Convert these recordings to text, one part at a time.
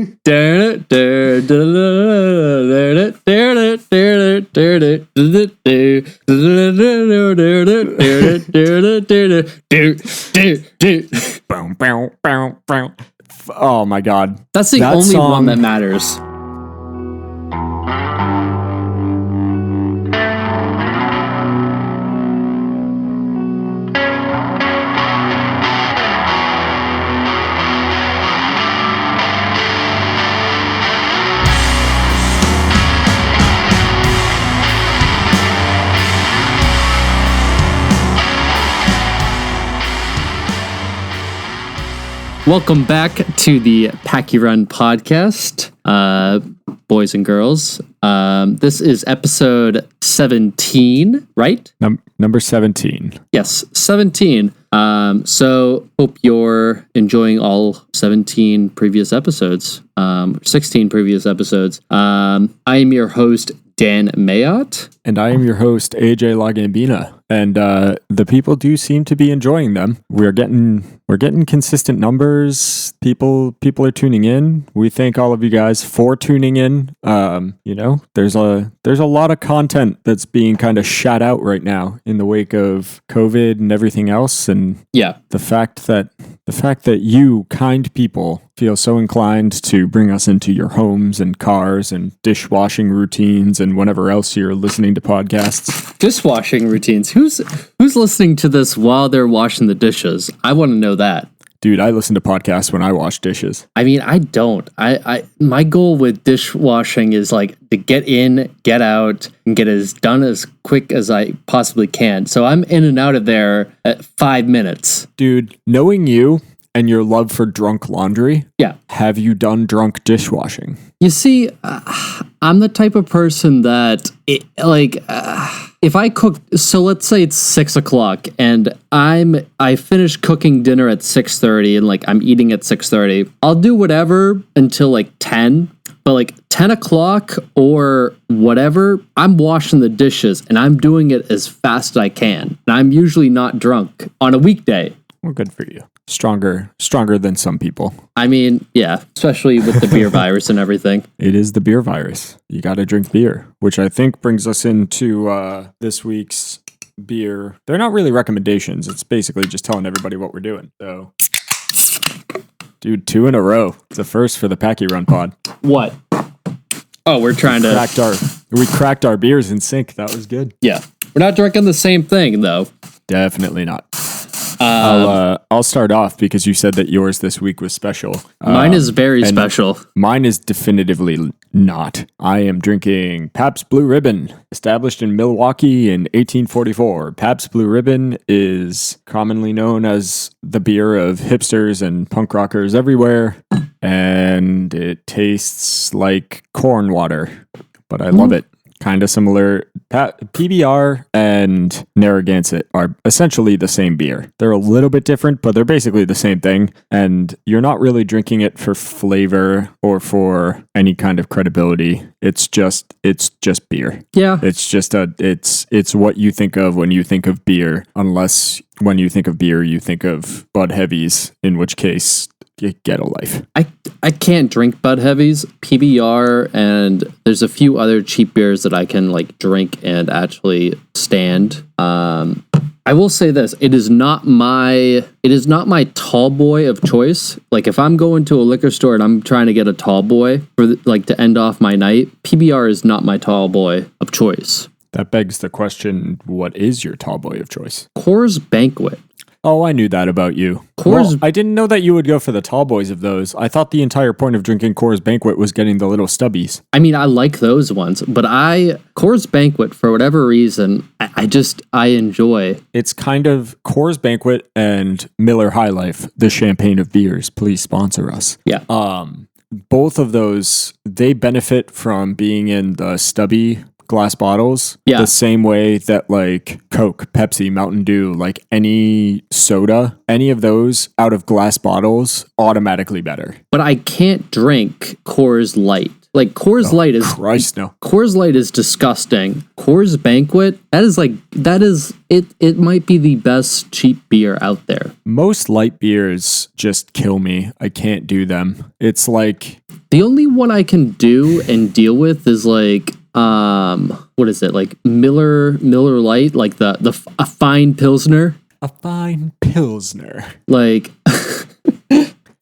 Oh my God. That's the only one that matters. Welcome back to the Packy Run podcast, boys and girls. This is episode 17, right? Number 17. Yes, 17. So hope you're enjoying all 17 previous episodes, 16 previous episodes. I am your host, Dan Mayotte. And I am your host, AJ Lagambina. And the people do seem to be enjoying them. We're getting consistent numbers. People are tuning in. We thank all of you guys for tuning in. There's a lot of content that's being kind of shot out right now in the wake of COVID and everything else. And the fact that you kind people feel so inclined to bring us into your homes and cars and dishwashing routines and whenever else you're listening to podcasts. Dishwashing routines. Who's listening to this while they're washing the dishes? I want to know that. Dude, I listen to podcasts when I wash dishes. I mean, I don't. My goal with dishwashing is like to get in, get out, and get as done as quick as I possibly can. So I'm in and out of there at 5 minutes. Dude, knowing you and your love for drunk laundry, have you done drunk dishwashing? You see, I'm the type of person that if I cook, so let's say it's 6 o'clock and I finish cooking dinner at 6:30 and I'm eating at 6:30. I'll do whatever until 10. But 10 o'clock or whatever, I'm washing the dishes and I'm doing it as fast as I can. And I'm usually not drunk on a weekday. Well, good for you. Stronger than some people. I mean, yeah, especially with the beer virus and everything. It is the beer virus. You got to drink beer, which I think brings us into this week's beer. They're not really recommendations. It's basically just telling everybody what we're doing. So, dude, 2 in a row. It's a first for the Packy Run pod. What? Oh, we're trying we cracked our beers in sync. That was good. Yeah. We're not drinking the same thing, though. Definitely not. I'll start off because you said that yours this week was special. Mine is very special. Mine is definitively not. I am drinking Pabst Blue Ribbon, established in Milwaukee in 1844. Pabst Blue Ribbon is commonly known as the beer of hipsters and punk rockers everywhere, and it tastes like corn water, but I love it. Kind of similar. PBR and Narragansett are essentially the same beer. They're a little bit different, but they're basically the same thing. And you're not really drinking it for flavor or for any kind of credibility. It's just beer. Yeah. It's what you think of when you think of beer, unless when you think of beer, you think of Bud Heavies, in which case you get a life. I can't drink Bud Heavies, PBR, and there's a few other cheap beers that I can drink and actually stand. I will say this: it is not my tall boy of choice. If I'm going to a liquor store and I'm trying to get a tall boy for to end off my night, PBR is not my tall boy of choice. That begs the question: what is your tall boy of choice? Coors Banquet. Oh, I knew that about you. I didn't know that you would go for the tall boys of those. I thought the entire point of drinking Coors Banquet was getting the little stubbies. I mean, I like those ones, but Coors Banquet, for whatever reason, I enjoy. It's kind of Coors Banquet and Miller High Life, the champagne of beers. Please sponsor us. Yeah. Both of those, they benefit from being in the stubby glass bottles, the same way that Coke, Pepsi, Mountain Dew, any soda, any of those out of glass bottles, automatically better. But I can't drink Coors Light. Like Coors Light is Christ, no. Coors Light is disgusting. Coors Banquet, that is it might be the best cheap beer out there. Most light beers just kill me. I can't do them. It's like The only one I can do and deal with is like what is it? Like Miller Lite, like a fine pilsner. a fine pilsner. Like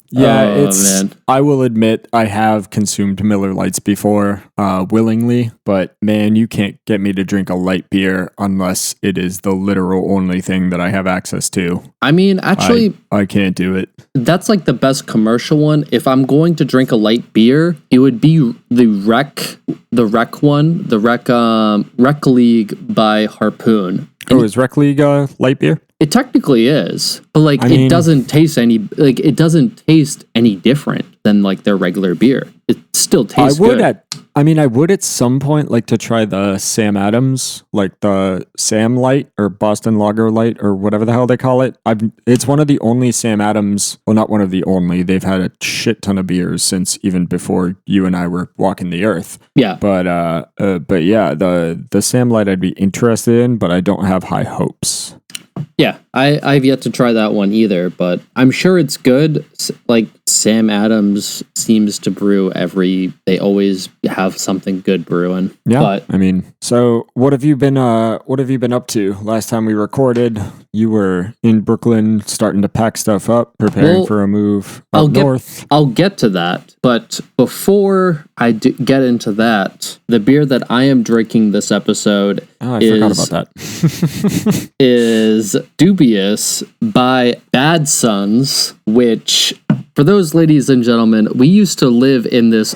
Yeah, man. I will admit I have consumed Miller Lights before, willingly, but man, you can't get me to drink a light beer unless it is the literal only thing that I have access to. I mean, actually, I can't do it. that's like the best commercial one. If I'm going to drink a light beer, it would be the Rec League by Harpoon. Oh, is Rec League light beer? It technically is, but like it doesn't taste any different than like their regular beer. It still tastes good. I would at some point like to try the Sam Adams, like the Sam Light or Boston Lager Light or whatever the hell they call it. It's one of the only Sam Adams, well, not one of the only. They've had a shit ton of beers since even before you and I were walking the earth. Yeah. But yeah, the Sam Light I'd be interested in, but I don't have high hopes. Yeah, I've yet to try that one either, but I'm sure it's good. Like Sam Adams seems to brew they always have something good brewing. Yeah, but so what have you been up to? Last time we recorded, you were in Brooklyn starting to pack stuff up, preparing for a move up north. I'll get to that, but before I get into that, the beer that I am drinking this episode forgot about that. is Dubious by Bad Sons, which, for those ladies and gentlemen, we used to live in this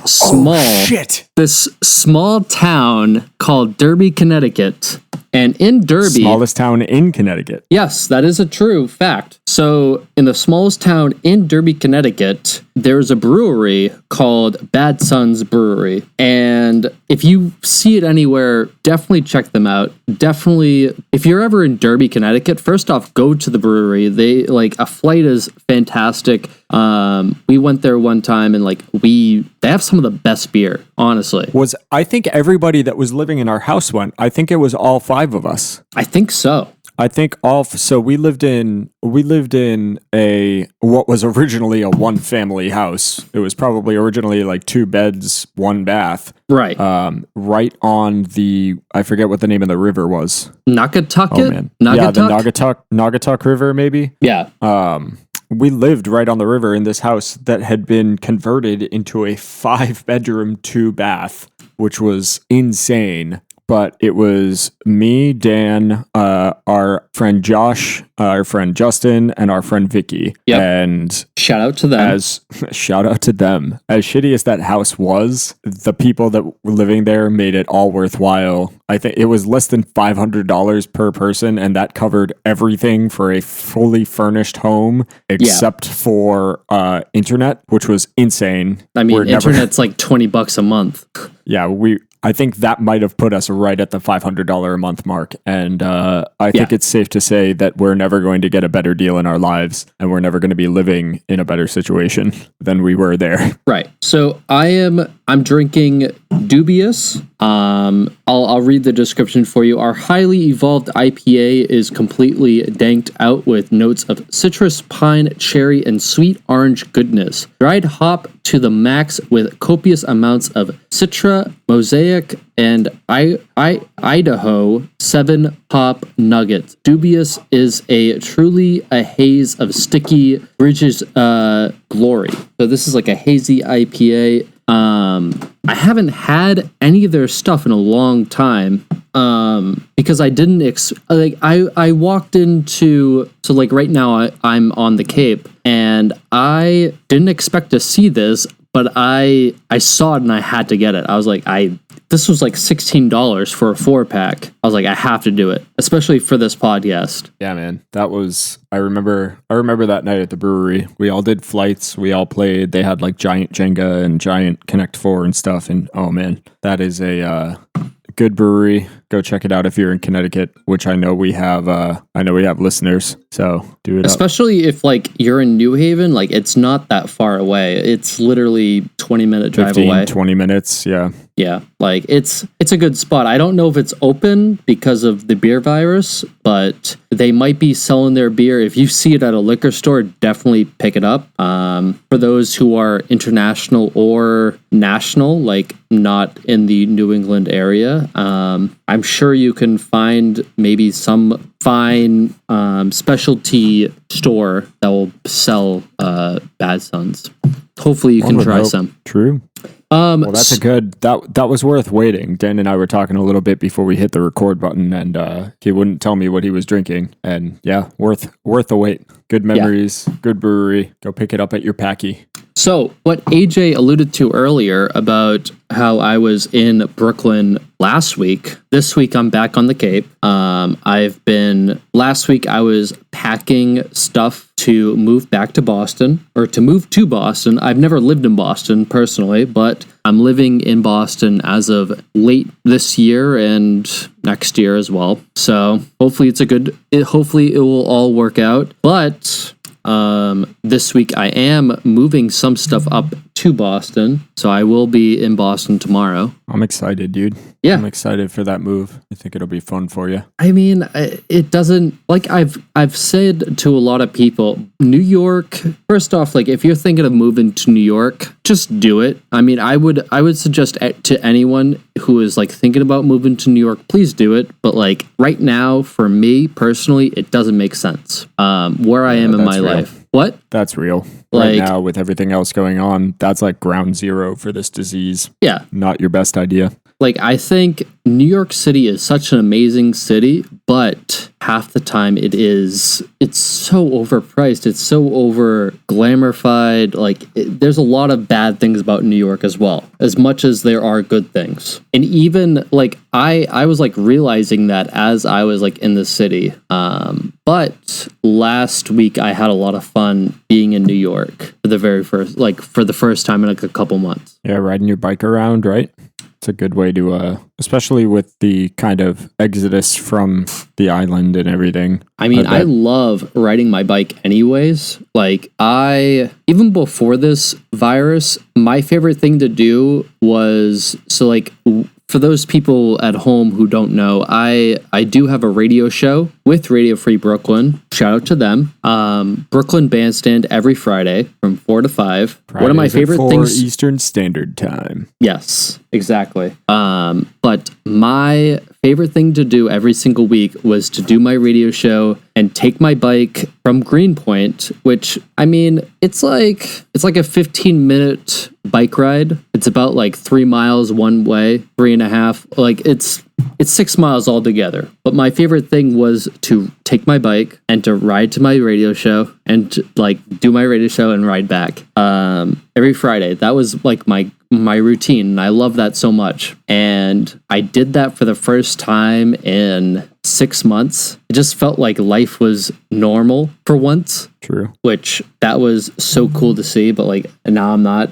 small town called Derby, Connecticut. And in Derby... Smallest town in Connecticut. Yes, that is a true fact. So, in the smallest town in Derby, Connecticut, there's a brewery called Bad Sons Brewery. And if you see it anywhere, definitely check them out. Definitely, if you're ever in Derby, Connecticut, first off, go to the brewery. A flight is fantastic. We went there one time and they have some of the best beer, honestly. I think everybody that was living in our house went. I think it was all 5 of us. I think so. I think so we lived in what was originally a 1-family house. It was probably originally like 2 beds, 1 bath. Right. Right on I forget what the name of the river was. Naugatuck? Oh man. Yeah, the Naugatuck River maybe. Yeah. We lived right on the river in this house that had been converted into a 5-bedroom, 2-bath, which was insane. But it was me, Dan, our friend Josh, our friend Justin, and our friend Vicky. Yep. And shout out to them. Shout out to them. As shitty as that house was, the people that were living there made it all worthwhile. I think it was less than $500 per person, and that covered everything for a fully furnished home except for internet, which was insane. I mean, internet's like $20 a month. Yeah, I think that might have put us right at the $500 a month mark. And I think it's safe to say that we're never going to get a better deal in our lives, and we're never going to be living in a better situation than we were there. Right. So I'm drinking Dubious. I'll read the description for you. Our highly evolved IPA is completely danked out with notes of citrus, pine, cherry, and sweet orange goodness. Dried hop to the max with copious amounts of Citra, Mosaic, and Idaho 7 hop nuggets. Dubious is truly a haze of sticky bridges glory. So this is like a hazy IPA. I haven't had any of their stuff in a long time because I didn't I walked into right now I'm on the Cape and I didn't expect to see this, but I saw it and I had to get it. I was like, this was like $16 for a 4-pack. I was like, I have to do it, especially for this podcast. Yeah, man. I remember that night at the brewery. We all did flights. We all played. They had like giant Jenga and giant Connect 4 and stuff. And oh man, that is good brewery. Go check it out if you're in Connecticut, which I know we have. I know we have listeners, so do it. Especially if like you're in New Haven, like it's not that far away. It's literally 20-minute drive 15, away. 20 minutes. Yeah. Yeah, like it's a good spot. I don't know if it's open because of the beer virus, but they might be selling their beer. If you see it at a liquor store, definitely pick it up. For those who are international or national, like not in the New England area, I'm sure you can find maybe some fine specialty store that will sell Bad Sons. Hopefully you can try some. True. Well, that's a good, that was worth waiting. Dan and I were talking a little bit before we hit the record button, and he wouldn't tell me what he was drinking. And yeah, worth the wait. Good memories, good brewery. Go pick it up at your Packy. So what AJ alluded to earlier about how I was in Brooklyn last week, this week I'm back on the Cape. Last week I was packing stuff to move back to Boston, or to move to Boston. I've never lived in Boston personally, but I'm living in Boston as of late this year and next year as well. So hopefully hopefully it will all work out. But this week I am moving some stuff up to Boston, so I will be in Boston tomorrow. I'm excited, dude. Yeah, I'm excited for that move. I think it'll be fun for you. I mean, it doesn't, like I've said to a lot of people, New York, first off, like if you're thinking of moving to New York, just do it. I mean, I would suggest to anyone who is like thinking about moving to New York, please do it. But like right now, for me personally, it doesn't make sense. Where I am in my life. What? That's real. Right now, with everything else going on, that's like ground zero for this disease. Yeah. Not your best idea. Like, I think New York City is such an amazing city, but half the time it's so overpriced. It's so over glamorified. Like, there's a lot of bad things about New York as well, as much as there are good things. And even like, I was like realizing that as I was like in the city. But last week I had a lot of fun being in New York for the first time in like a couple months. Yeah. Riding your bike around, right? It's a good way to, especially with the kind of exodus from the island and everything. I mean, I love riding my bike anyways. Like even before this virus, my favorite thing to do was, for those people at home who don't know, I do have a radio show with Radio Free Brooklyn. Shout out to them. Brooklyn Bandstand every Friday from 4 to 5. Fridays one of my favorite at 4 things. Eastern Standard Time. Yes, exactly. But my favorite thing to do every single week was to do my radio show and take my bike from Greenpoint, which, I mean, it's like a 15-minute bike ride. It's about like 3 miles one way, 3.5. Like it's 6 miles altogether. But my favorite thing was to take my bike and to ride to my radio show and to, like, do my radio show and ride back every Friday. That was like my routine, and I love that so much. And I did that for the first time in 6 months. It just felt like life was normal for once. True. Which that was so cool to see, but like now I'm not.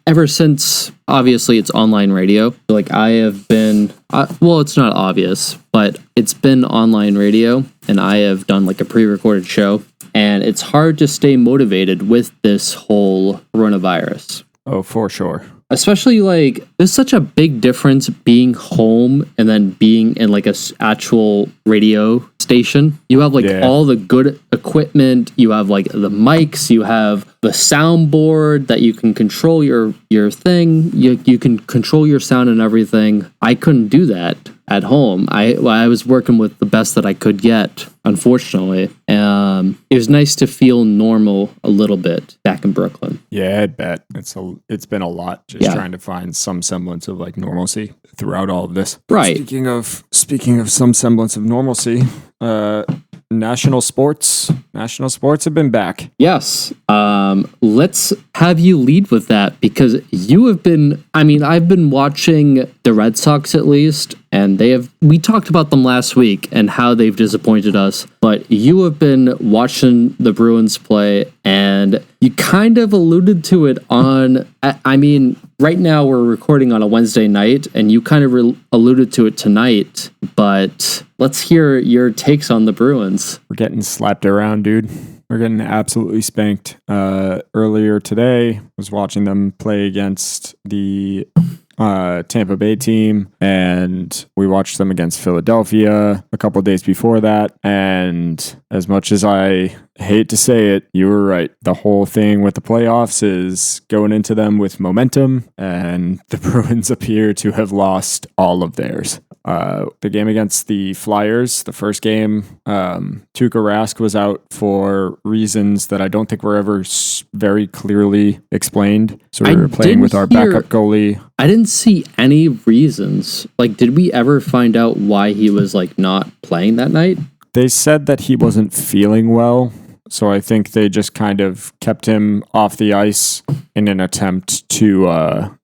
Ever since, obviously it's online radio. Like I have been, well, it's not obvious, but it's been online radio, and I have done like a pre-recorded show, and it's hard to stay motivated with this whole coronavirus. Oh, for sure. Especially like there's such a big difference being home and then being in like a actual radio station. You have like all the good equipment. You have like the mics. You have the soundboard that you can control your thing. You can control your sound and everything. I couldn't do that at home. I was working with the best that I could get, unfortunately. It was nice to feel normal a little bit back in Brooklyn. Yeah, I bet. It's been a lot just trying to find some semblance of like normalcy throughout all of this. Right. Speaking of some semblance of normalcy, national sports have been back. Yes. Let's have you lead with that, because you have been, I mean, I've been watching the Red Sox at least, and we talked about them last week and how they've disappointed us, but you have been watching the Bruins play, and you kind of alluded to it right now we're recording on a Wednesday night, and you kind of alluded to it tonight, but let's hear your takes on the Bruins. We're getting slapped around, dude. We're getting absolutely spanked. Earlier today, was watching them play against the Tampa Bay team, and we watched them against Philadelphia a couple of days before that. And as much as I hate to say it, you were right. The whole thing with the playoffs is going into them with momentum, and the Bruins appear to have lost all of theirs. The game against the Flyers, the first game, Tuukka Rask was out for reasons that I don't think were ever very clearly explained. So we were playing with our backup goalie. I didn't see any reasons. Like, did we ever find out why he was not playing that night? They said that he wasn't feeling well. So I think they just kind of kept him off the ice in an attempt to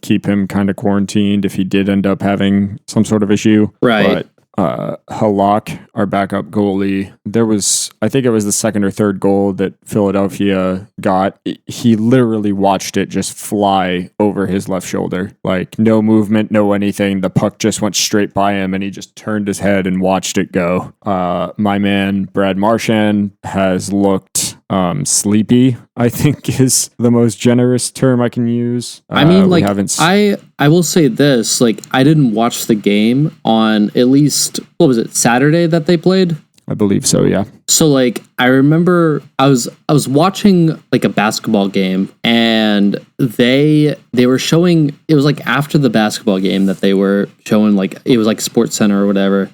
keep him kind of quarantined if he did end up having some sort of issue. Right. But Halak, our backup goalie, I think it was the second or third goal that Philadelphia got. He literally watched it just fly over his left shoulder. Like, no movement, no anything. The puck just went straight by him, and he just turned his head and watched it go. My man, Brad Marchand, has looked sleepy, I think is the most generous term I can use. I will say this, I didn't watch the game on at least, what was it, Saturday that they played? I believe so, yeah. So I remember I was watching a basketball game, and they were showing, it was after the basketball game that they were showing, it was Sports Center or whatever.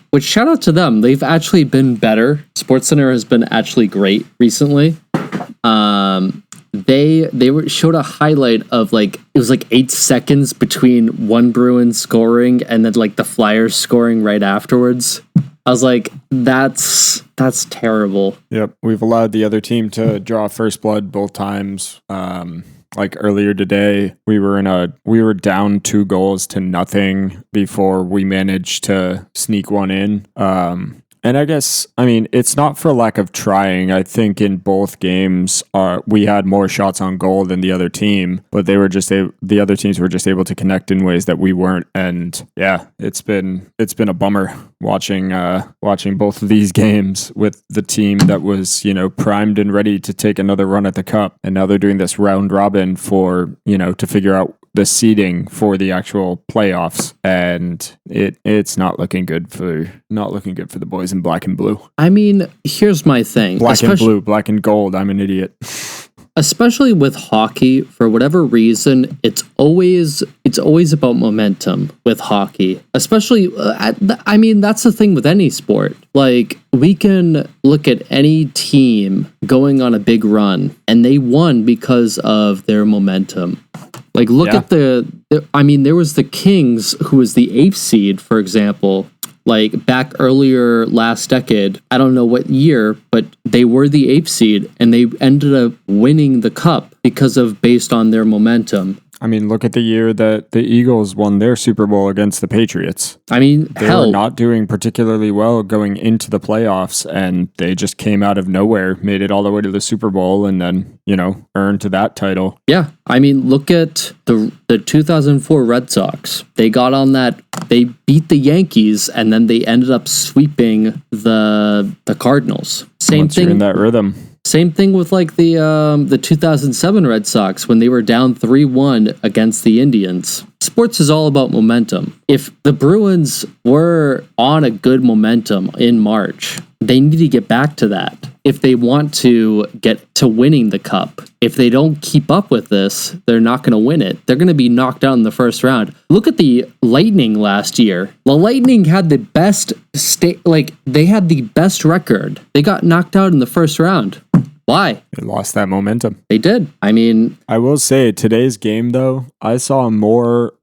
Which, shout out to them. They've actually been better. Sports Center has been actually great recently. They showed a highlight of it was 8 seconds between one Bruin scoring and then the Flyers scoring right afterwards. I was like, that's terrible. Yep, we've allowed the other team to draw first blood both times. Earlier today, we were down 2-0 before we managed to sneak one in. And I guess, it's not for lack of trying. I think in both games, we had more shots on goal than the other team, but the other teams were just able to connect in ways that we weren't. And yeah, it's been a bummer watching both of these games with the team that was, primed and ready to take another run at the cup. And now they're doing this round robin for, to figure out the seeding for the actual playoffs, and it's not looking good for the boys in black and blue. Here's my thing. Black and blue, black and gold. I'm an idiot. Especially with hockey, for whatever reason, it's always about momentum with hockey. Especially, that's the thing with any sport. We can look at any team going on a big run, and they won because of their momentum. Look at there was the Kings, who was the 8th seed, for example. Back earlier last decade, I don't know what year, but they were the 8th seed, and they ended up winning the cup based on their momentum. Look at the year that the Eagles won their Super Bowl against the Patriots. They were not doing particularly well going into the playoffs, and they just came out of nowhere, made it all the way to the Super Bowl, and then, earned to that title. Yeah. Look at the 2004 Red Sox. They got on that, they beat the Yankees, and then they ended up sweeping the Cardinals. Once you're in that rhythm. Same thing with the 2007 Red Sox when they were down 3-1 against the Indians. Sports is all about momentum. If the Bruins were on a good momentum in March, they need to get back to that if they want to get to winning the cup. If they don't keep up with this, they're not going to win it. They're going to be knocked out in the first round. Look at the Lightning last year. The Lightning had the best they had the best record. They got knocked out in the first round. Why? They lost that momentum. They did. I will say today's game though, I saw more,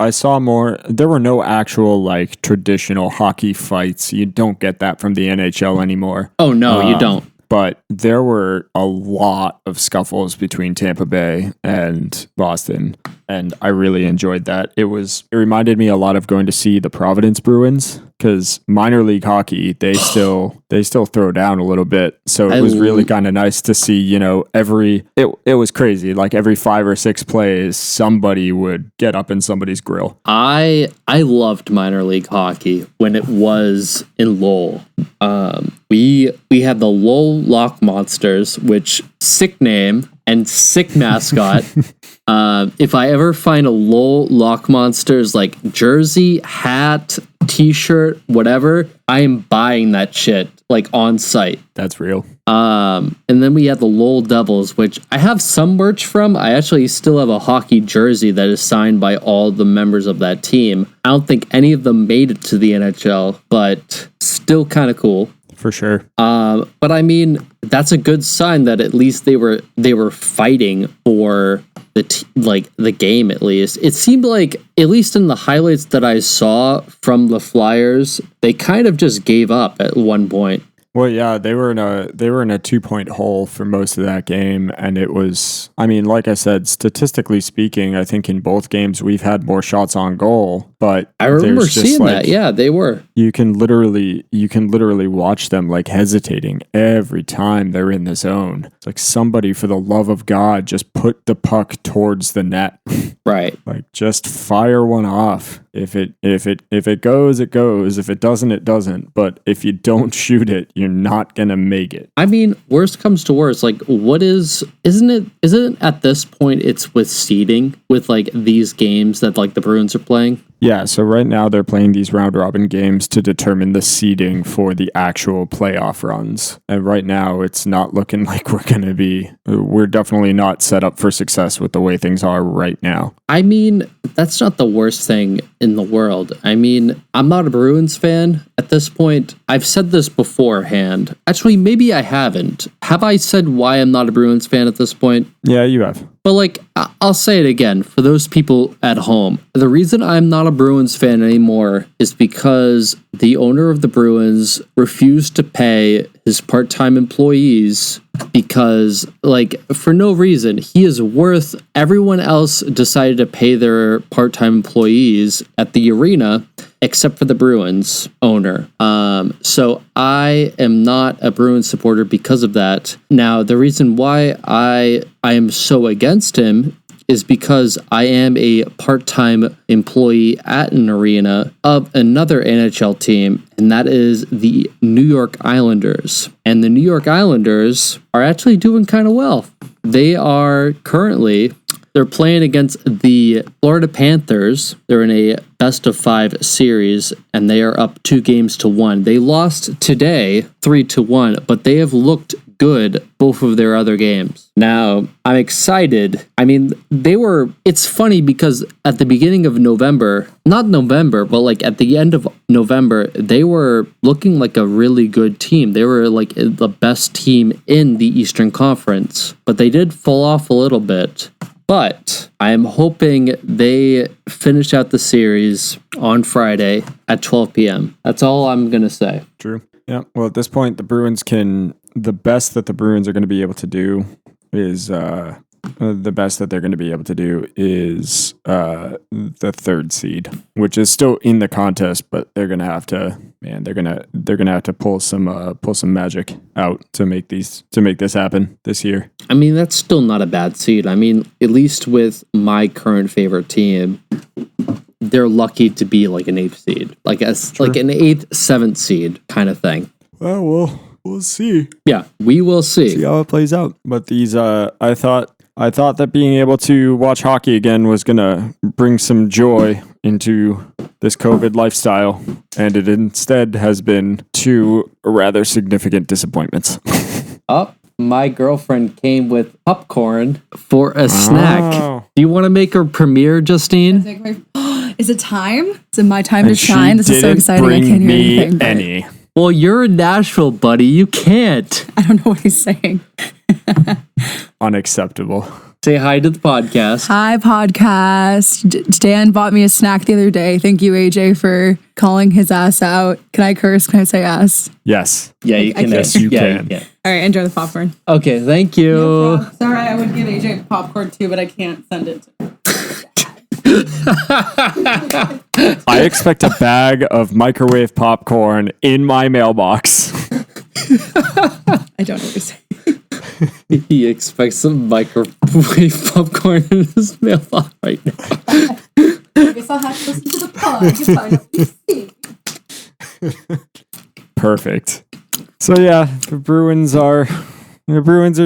there were no actual traditional hockey fights. You don't get that from the NHL anymore. Oh no, you don't. But there were a lot of scuffles between Tampa Bay and Boston. and I really enjoyed that. It reminded me a lot of going to see the Providence Bruins, because minor league hockey, they still throw down a little bit. So it was really kind of nice to see, it was crazy. Like every 5 or 6 plays, somebody would get up in somebody's grill. I loved minor league hockey when it was in Lowell. We had the Lowell Lock Monsters, which sick name and sick mascot. If I ever find a Lowell Lock Monsters like jersey, hat, t-shirt, whatever, I am buying that shit like on site. That's real. And then we had the Lowell Devils, which I have some merch from. I actually still have a hockey jersey that is signed by all the members of that team. I don't think any of them made it to the NHL, but still kind of cool. For sure. But I mean, that's a good sign that at least they were fighting for the game. At least it seemed like, at least in the highlights that I saw from the Flyers, they kind of just gave up at one point. Well, yeah, they were in a 2-point hole for most of that game, and it was, I mean, like I said, statistically speaking, I think in both games we've had more shots on goal, but I remember seeing that. Yeah, they were. You can literally watch them like hesitating every time they're in the zone. It's like, somebody, for the love of God, just put the puck towards the net. Right. Like, just fire one off. If it goes, it goes. If it doesn't, it doesn't. But if you don't shoot it, you're not gonna make it. I mean, worst comes to worst, like, isn't it at this point it's with seeding with like these games that like the Bruins are playing? Yeah, so right now they're playing these round robin games to determine the seeding for the actual playoff runs. And right now it's not looking like we're definitely not set up for success with the way things are right now. I mean, that's not the worst thing in the world. I mean, I'm not a Bruins fan at this point. I've said this beforehand. Actually, maybe I haven't. Have I said why I'm not a Bruins fan at this point? Yeah, you have. But like, I'll say it again for those people at home. The reason I'm not a Bruins fan anymore is because the owner of the Bruins refused to pay his part-time employees because, like, for no reason. He is worth, everyone else decided to pay their part-time employees at the arena except for the Bruins owner. So I am not a Bruins supporter because of that. Now, the reason why I am so against him is because I am a part-time employee at an arena of another NHL team, and that is the New York Islanders. And the New York Islanders are actually doing kind of well. They are currently... They're playing against the Florida Panthers. They're in a best-of-5 series, and they are up 2-1. They lost today 3-1, but they have looked good both of their other games. Now, I'm excited. I mean, it's funny because at the beginning of November, not November, but like at the end of November, they were looking like a really good team. They were like the best team in the Eastern Conference, but they did fall off a little bit. But I am hoping they finish out the series on Friday at 12 p.m. That's all I'm going to say. True. Yeah. Well, at this point, the best that the Bruins are going to be able to do is the third seed, which is still in the contest, but they're gonna have to pull some magic out to make this happen this year. I mean, that's still not a bad seed. I mean, at least with my current favorite team, they're lucky to be like an 8th seed, like an 8th, 7th seed kind of thing. Oh, we'll see. Yeah, we will see how it plays out. But these, I thought that being able to watch hockey again was gonna bring some joy into this COVID lifestyle, and it instead has been 2 rather significant disappointments. My girlfriend came with popcorn for a snack. Do you want to make her premiere, Justine? Is it time? Is it my time to shine? This is so exciting. I can't hear anything. Well, you're in Nashville, buddy. You can't. I don't know what he's saying. Unacceptable. Say hi to the podcast. Hi, podcast. Dan bought me a snack the other day. Thank you, AJ, for calling his ass out. Can I curse? Can I say ass? Yes. Yeah, you can. Yes, you can. All right, enjoy the popcorn. Okay, thank you. No, sorry, I would give AJ popcorn too, but I can't send it to him. I expect a bag of microwave popcorn in my mailbox. I don't know what you're saying. He expects some microwave popcorn in his mailbox right now. I guess I'll have to listen to the pod to find out what you see. Perfect. So yeah, the Bruins are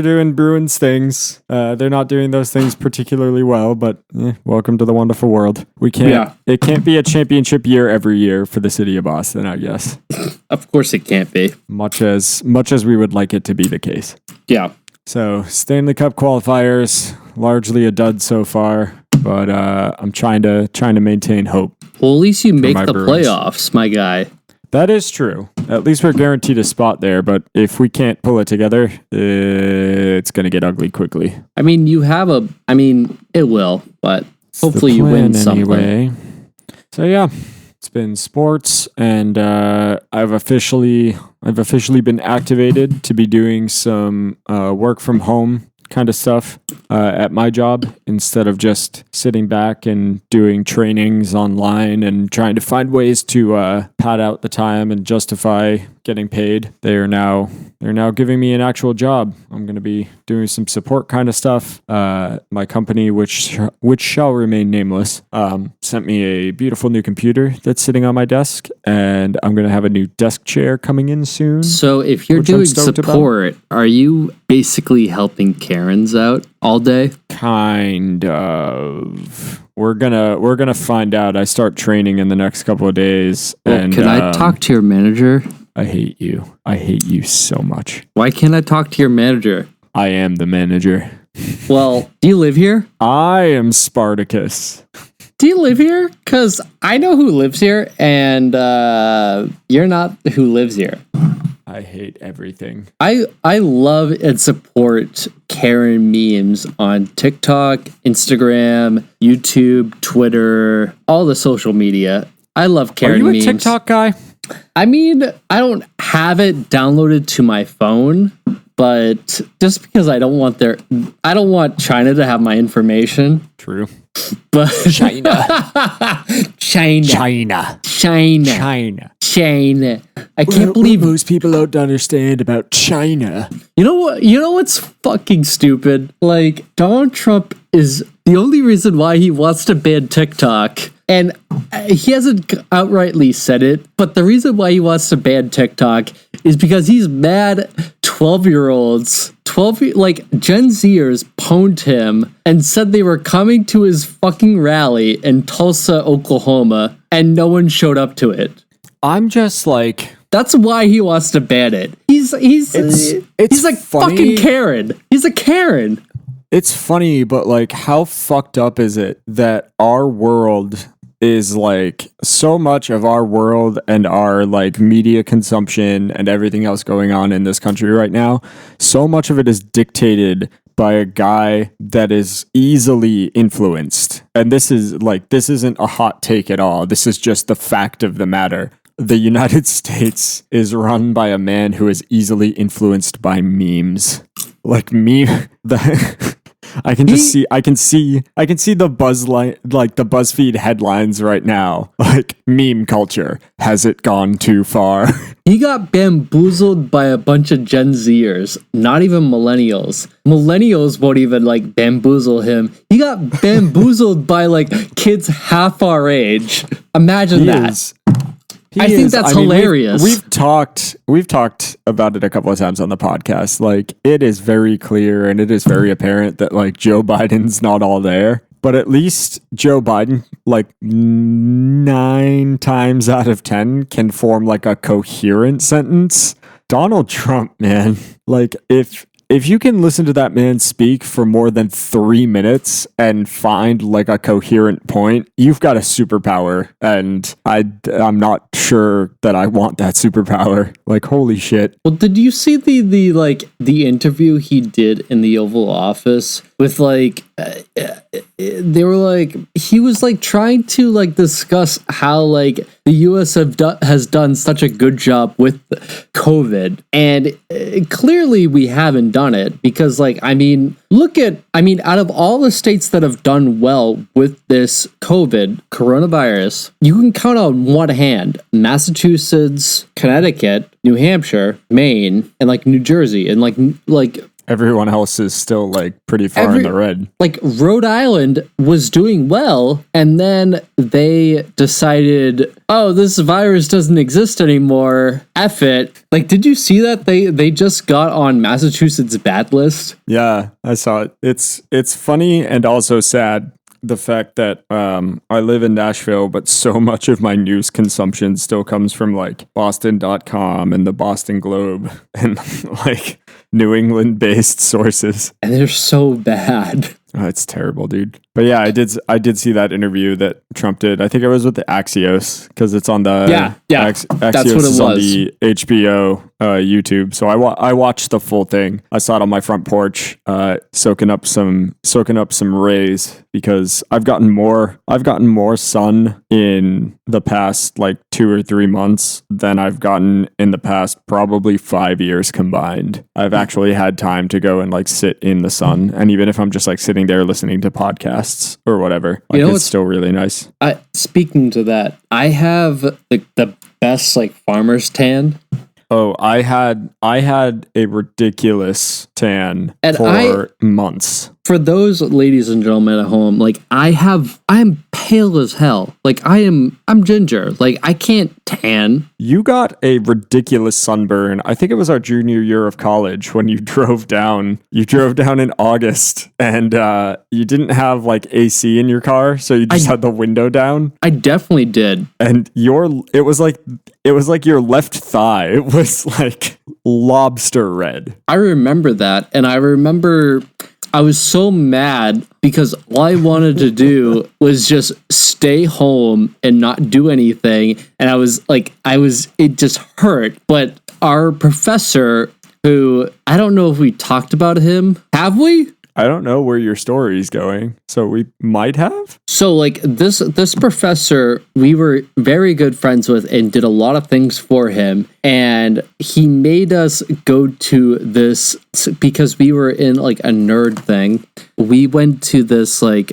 doing Bruins things. They're not doing those things particularly well, but welcome to the wonderful world. It can't be a championship year every year for the city of Boston, I guess. Of course it can't be. Much as we would like it to be the case. Yeah. So Stanley Cup qualifiers, largely a dud so far, but I'm trying to maintain hope. Well, at least you make the Bruins. playoffs, my guy. That is true. At least we're guaranteed a spot there, but if we can't pull it together, it's going to get ugly quickly. I mean, it will, but hopefully you win something. Anyway. So yeah, it's been sports, and I've officially been activated to be doing some work from home kind of stuff at my job instead of just sitting back and doing trainings online and trying to find ways to pad out the time and justify getting paid. They're now giving me an actual job. I'm going to be doing some support kind of stuff. My company, which shall remain nameless, sent me a beautiful new computer that's sitting on my desk, and I'm going to have a new desk chair coming in soon. So if you're doing support, are you basically helping Karens out all day? Kind of. We're gonna find out. I start training in the next couple of days. Well, and can I talk to your manager? I hate you. I hate you so much. Why can't I talk to your manager? I am the manager. Well, do you live here? I am Spartacus. Do you live here? Because I know who lives here, and you're not who lives here. I hate everything. I love and support Karen memes on TikTok, Instagram, YouTube, Twitter, all the social media. I love Karen memes. Are you a TikTok guy? I mean, I don't have it downloaded to my phone, but just because I don't want China to have my information. True. But China. I can't believe most people don't understand about China. You know what? You know what's fucking stupid? Like, Donald Trump is the only reason why he wants to ban TikTok. And he hasn't outrightly said it, but the reason why he wants to ban TikTok is because he's mad 12-year-olds, Gen Zers pwned him and said they were coming to his fucking rally in Tulsa, Oklahoma, and no one showed up to it. I'm just like... That's why he wants to ban it. He's like funny. Fucking Karen. He's a Karen. It's funny, but like, how fucked up is it that our world is like, so much of our world and our like media consumption and everything else going on in this country right now, so much of it is dictated by a guy that is easily influenced. And this isn't a hot take at all. This is just the fact of the matter. The United States is run by a man who is easily influenced by memes. Like I can see the the BuzzFeed headlines right now. Like, meme culture. Has it gone too far? He got bamboozled by a bunch of Gen Zers, not even millennials. Millennials won't even like bamboozle him. He got bamboozled by like kids half our age. Imagine that. I think that's hilarious. We've talked about it a couple of times on the podcast. Like, it is very clear and it is very apparent that like Joe Biden's not all there. But at least Joe Biden, like 9 times out of 10, can form like a coherent sentence. Donald Trump, man, like if you can listen to that man speak for more than 3 minutes and find like a coherent point, you've got a superpower. And I'm not sure that I want that superpower. Like, holy shit. Well, did you see the interview he did in the Oval Office with like they were like he was like trying to like discuss how like the US has done such a good job with COVID, and clearly we haven't done it because like I mean out of all the states that have done well with this coronavirus, you can count on one hand Massachusetts, Connecticut, New Hampshire, Maine, and like New Jersey, and like everyone else is still like pretty far in the red. Like Rhode Island was doing well, and then they decided, oh, this virus doesn't exist anymore. F it. Like, did you see that they just got on Massachusetts' bad list? Yeah, I saw it. It's funny and also sad. The fact that I live in Nashville, but so much of my news consumption still comes from like Boston.com and the Boston Globe and like New England based sources. And they're so bad. Oh, it's terrible, dude. But yeah, I did see that interview that Trump did. I think it was with the Axios because it's on the Axios that's what it was. On the HBO YouTube. So I watched the full thing. I sat on my front porch, soaking up some rays because I've gotten more sun in the past like 2 or 3 months than I've gotten in the past probably 5 years combined. I've actually had time to go and like sit in the sun, and even if I'm just like sitting there listening to podcasts or whatever, like, it's still really nice. Speaking to that, I have the best like farmer's tan. Oh, I had a ridiculous tan for months. For those ladies and gentlemen at home, like I'm pale as hell. Like I'm ginger. Like I can't tan. You got a ridiculous sunburn. I think it was our junior year of college when you drove down. You drove down in August, and you didn't have like AC in your car, so you just had the window down. I definitely did. And it was like your left thigh. It was like lobster red. I remember that, and I remember I was so mad because all I wanted to do was just stay home and not do anything. And it just hurt. But our professor, who, I don't know if we talked about him. Have we? I don't know where your story is going, so we might have. So like this professor, we were very good friends with and did a lot of things for him. And he made us go to this because we were in like a nerd thing. We went to this like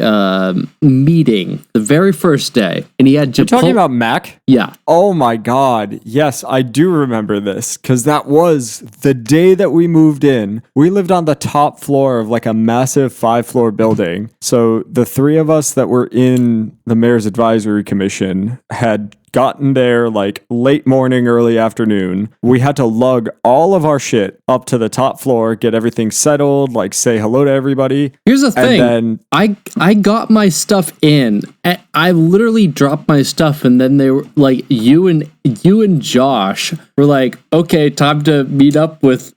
meeting the very first day, and he had You're talking about Mac? Yeah. Oh my God. Yes, I do remember this because that was the day that we moved in. We lived on the top floor of like a massive 5-floor building. So the three of us that were in the Mayor's Advisory Commission had gotten there like late morning, early afternoon. We had to lug all of our shit up to the top floor, get everything settled, like say hello to everybody. Here's the thing. And then I got my stuff in. I literally dropped my stuff, and then they were like, you and Josh were like, okay, time to meet up with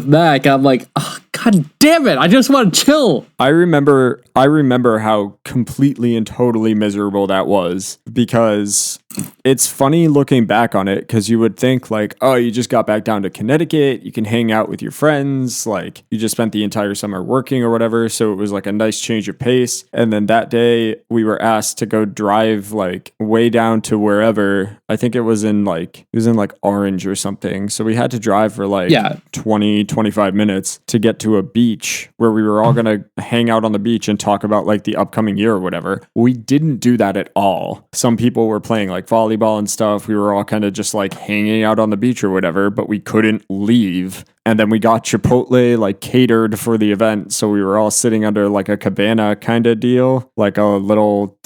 Mac. I'm like, oh, God damn it! I just want to chill. I remember how completely and totally miserable that was, because it's funny looking back on it, because you would think like, oh, you just got back down to Connecticut, you can hang out with your friends, like you just spent the entire summer working or whatever, so it was like a nice change of pace. And then that day we were asked to go drive like way down to wherever. I think it was in like Orange or something. So we had to drive for like 20-25 minutes to get to a beach where we were all gonna hang out on the beach and talk about like the upcoming year or whatever. We didn't do that at all. Some people were playing like volleyball and stuff. We were all kind of just like hanging out on the beach or whatever, but we couldn't leave. And then we got Chipotle like catered for the event. So we were all sitting under like a cabana kind of deal, like a little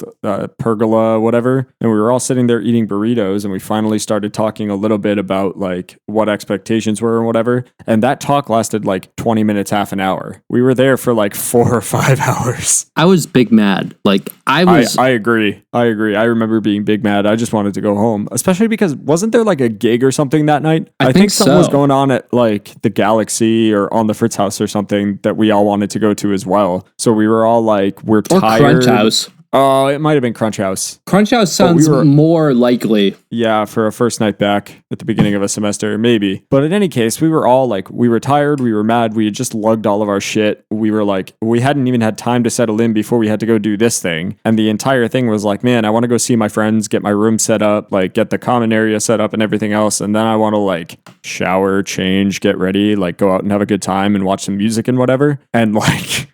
pergola, whatever. And we were all sitting there eating burritos. And we finally started talking a little bit about like what expectations were and whatever. And that talk lasted like 20 minutes, half an hour. We were there for like 4 or 5 hours. I was big mad. Like I agree. I remember being big mad. I just wanted to go home, especially because wasn't there like a gig or something that night? I think something was going on at like the Galaxy or on the Fritz House or something that we all wanted to go to as well. So we were all like, we're tired. Crunch House. Oh, it might have been Crunch House. Crunch House sounds more likely. Yeah, for a first night back at the beginning of a semester, maybe. But in any case, we were all like, we were tired, we were mad, we had just lugged all of our shit. We were like, we hadn't even had time to settle in before we had to go do this thing. And the entire thing was like, man, I want to go see my friends, get my room set up, like get the common area set up and everything else. And then I want to like shower, change, get ready, like go out and have a good time and watch some music and whatever. And like,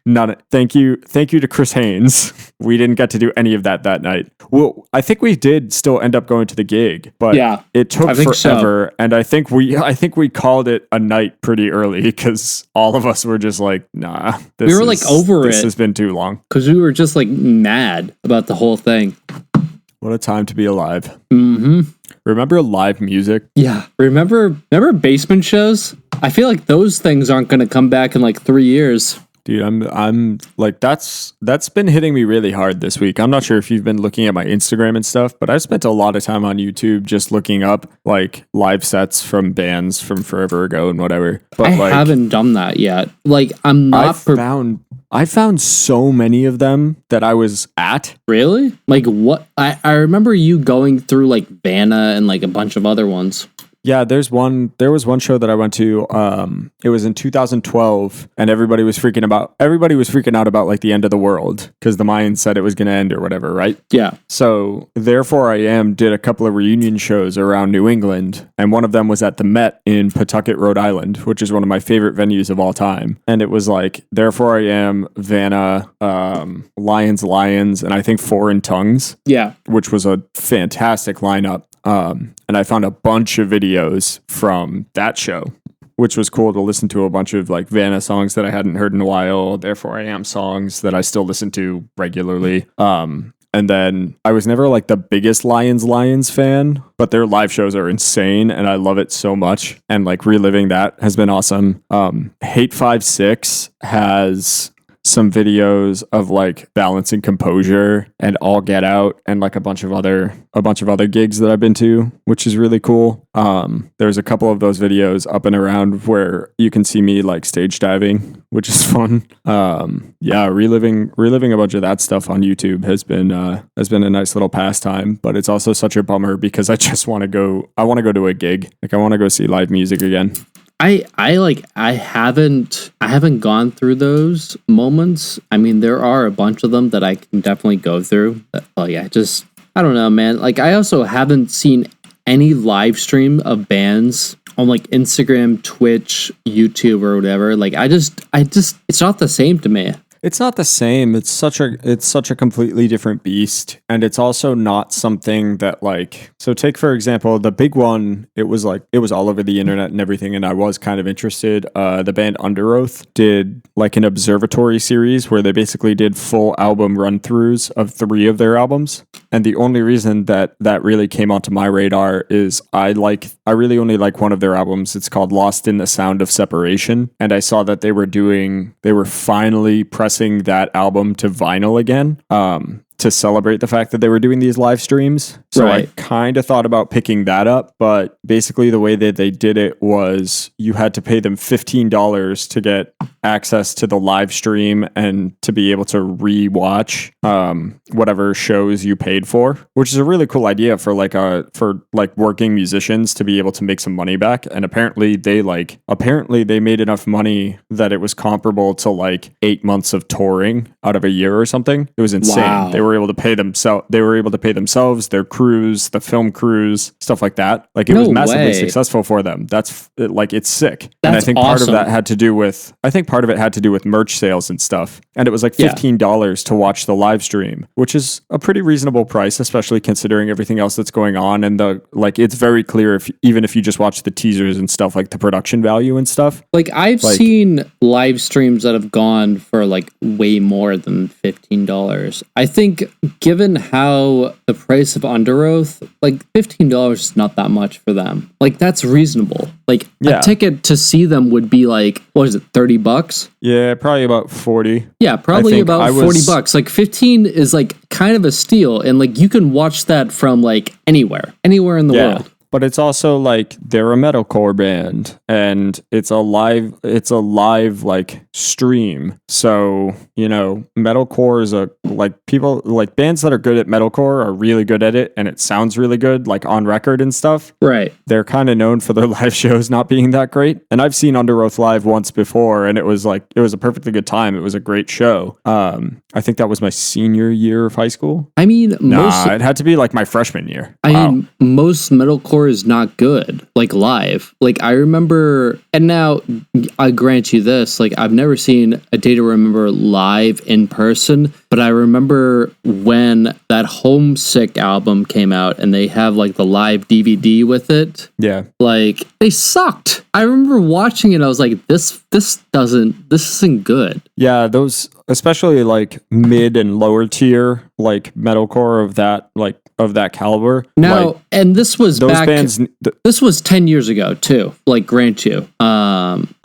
thank you to Chris Haynes. We didn't get to do any of that night. Well, I think we did still end up going to the gig, but it took forever. So. And I think we called it a night pretty early because all of us were just like, nah, we were like over it. This has been too long because we were just like mad about the whole thing. What a time to be alive. Mm-hmm. Remember live music? Yeah. Remember basement shows? I feel like those things aren't going to come back in like 3 years. Dude, I'm like, that's been hitting me really hard this week. I'm not sure if you've been looking at my Instagram and stuff, but I've spent a lot of time on YouTube just looking up like live sets from bands from forever ago and whatever. But I haven't done that yet. Like, I'm not. I found so many of them that I was at. Really? Like what? I remember you going through like Vanna and like a bunch of other ones. Yeah, there was one show that I went to. It was in 2012, and everybody was freaking out about like the end of the world because the Mayans said it was going to end or whatever, right? Yeah. So Therefore I Am did a couple of reunion shows around New England, and one of them was at the Met in Pawtucket, Rhode Island, which is one of my favorite venues of all time. And it was like Therefore I Am, Vanna, Lions, and I think Foreign Tongues. Yeah. Which was a fantastic lineup. And I found a bunch of videos from that show, which was cool to listen to a bunch of like Vanna songs that I hadn't heard in a while. Therefore I Am songs that I still listen to regularly. And then I was never like the biggest Lions fan, but their live shows are insane and I love it so much. And like reliving that has been awesome. Hate 5-6 has some videos of like Balancing Composure and All Get Out and like a bunch of other gigs that I've been to, which is really cool. There's a couple of those videos up and around where you can see me like stage diving, which is fun. Reliving a bunch of that stuff on YouTube has been a nice little pastime, but it's also such a bummer because I want to go to a gig. Like I want to go see live music again. I haven't gone through those moments. I mean, there are a bunch of them that I can definitely go through. Well, yeah, just, I don't know, man. Like, I also haven't seen any live stream of bands on like Instagram, Twitch, YouTube, or whatever. Like, I just, it's not the same to me. It's not the same. It's such a completely different beast. And it's also not something that like, so take for example, the big one, it was all over the internet and everything. And I was kind of interested. The band Under Oath did like an observatory series where they basically did full album run throughs of 3 of their albums. And the only reason that really came onto my radar is I really only like one of their albums. It's called Lost in the Sound of Separation. And I saw that they were finally pressing that album to vinyl again to celebrate the fact that they were doing these live streams. So right. I kind of thought about picking that up, but basically the way that they did it was you had to pay them $15 to get access to the live stream and to be able to re-watch whatever shows you paid for, which is a really cool idea for working musicians to be able to make some money back. And apparently they made enough money that it was comparable to like 8 months of touring out of a year or something. It was insane. Wow. They were able to pay themselves, their crews, the film crews, stuff like that. Like it was massively successful for them. That's like, it's sick. And I think part of it had to do with merch sales and stuff. And it was like $15 to watch the live stream, which is a pretty reasonable price, especially considering everything else that's going on. And it's very clear even if you just watch the teasers and stuff, like the production value and stuff. Like I've seen live streams that have gone for like way more than $15. I think given how the price of Under Oath, like $15 is not that much for them. Like that's reasonable. Like a ticket to see them would be like, what is it, $30? Yeah, probably about 40. Yeah, probably about $40. Like 15 is like kind of a steal. And like you can watch that from like anywhere in the world. but it's also like they're a metalcore band and it's a live like stream. So, you know, metalcore is people like bands that are good at metalcore are really good at it and it sounds really good like on record and stuff. Right. They're kind of known for their live shows not being that great. And I've seen Under Oath live once before and it was a perfectly good time. It was a great show. I think that was my senior year of high school. I mean, it had to be like my freshman year. I mean, most metalcore is not good, like live. Like I remember, and now I grant you this, like I've never seen A Day to Remember live in person, but I remember when that Homesick album came out and they have like the live DVD with it. Yeah. Like they sucked. I remember watching it. I was like, this isn't good. Yeah. Those, especially like mid and lower tier, like metalcore of that caliber. Now, like, and this was those back, bands. this was 10 years ago too. Like grant you.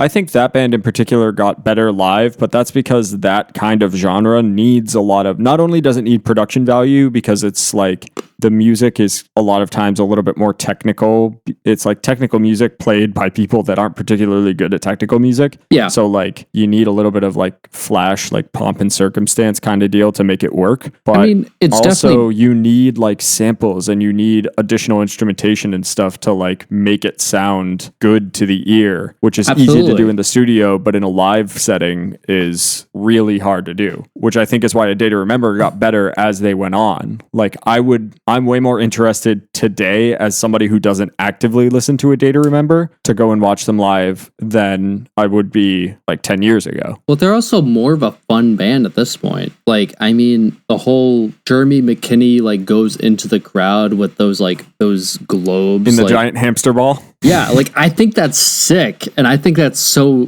I think that band in particular got better live, but that's because that kind of genre needs a lot of, not only does it need production value because it's like the music is a lot of times a little bit more technical. It's like technical music played by people that aren't particularly good at technical music. Yeah. So like you need a little bit of like flash, like pomp and circumstance kind of deal to make it work. But I mean, it's also you need like samples and you need additional instrumentation and stuff to like make it sound good to the ear, which is easy to do in the studio, but in a live setting is really hard to do, which I think is why A Day to Remember got better as they went on. Like I'm way more interested today as somebody who doesn't actively listen to A Day to Remember to go and watch them live than I would be like 10 years ago. Well, they're also more of a fun band at this point. Like, I mean, the whole Jeremy McKinney like goes into the crowd with those globes in the giant hamster ball. Yeah, like I think that's sick, and I think that's so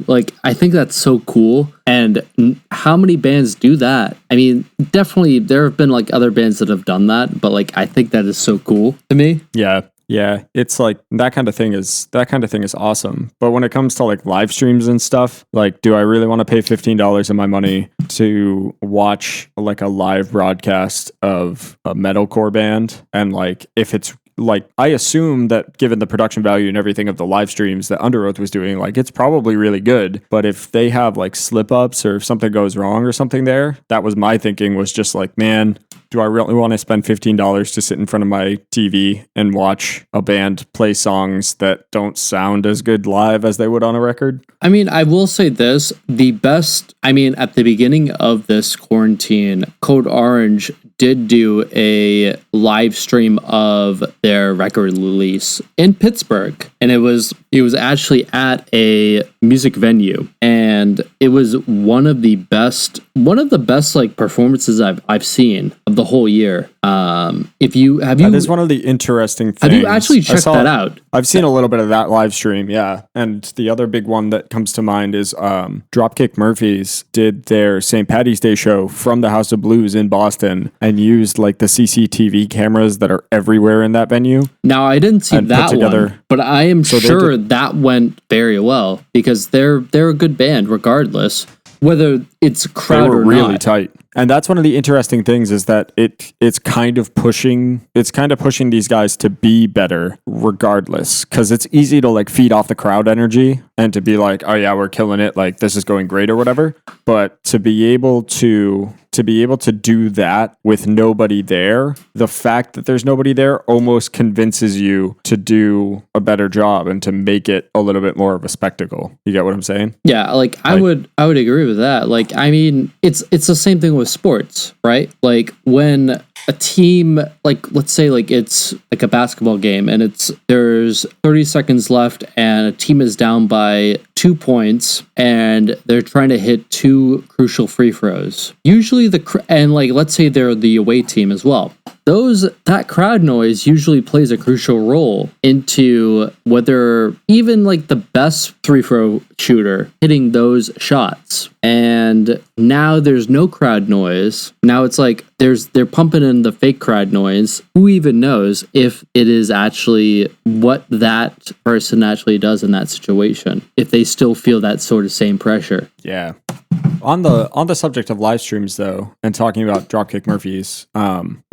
cool. And how many bands do that? I mean, definitely there have been like other bands that have done that, but like I think that is so cool to me. Yeah, it's like that kind of thing is awesome. But when it comes to like live streams and stuff, like, do I really want to pay $15 of my money to watch like a live broadcast of a metalcore band? And like, if it's like, I assume that given the production value and everything of the live streams that Under Oath was doing, like it's probably really good. But if they have like slip ups or if something goes wrong or something there, that was my thinking, was just like, man, do I really want to spend $15 to sit in front of my TV and watch a band play songs that don't sound as good live as they would on a record? I mean, I will say this, at the beginning of this quarantine, Code Orange did do a live stream of their record release in Pittsburgh, and it was actually at a music venue, and it was one of the best like performances I've seen of the whole year. That is one of the interesting things. Have you actually checked that out? I've seen a little bit of that live stream, yeah. And the other big one that comes to mind is Dropkick Murphys did their St. Paddy's Day show from the House of Blues in Boston and used like the CCTV cameras that are everywhere in that venue. Now, I didn't see that one, but I am sure that went very well because they're a good band regardless, whether it's crowd or not. They were really tight. And that's one of the interesting things is that it's kind of pushing these guys to be better regardless, because it's easy to like feed off the crowd energy and to be like, oh yeah, we're killing it, like this is going great or whatever. But to be able to do that with nobody there, the fact that there's nobody there almost convinces you to do a better job and to make it a little bit more of a spectacle. You get what I'm saying? Yeah, like I would agree with that. Like, I mean, it's the same thing with sports, right? Like when a team, like let's say like it's like a basketball game and there's 30 seconds left and a team is down by 2 points and they're trying to hit 2 crucial free throws. Usually and like let's say they're the away team as well. That crowd noise usually plays a crucial role into whether even like the best free throw shooter hitting those shots. And now there's no crowd noise. Now it's like they're pumping in the fake crowd noise. Who even knows if it is actually what that person actually does in that situation, if they still feel that sort of same pressure. Yeah. On the subject of live streams though, and talking about Dropkick Murphys,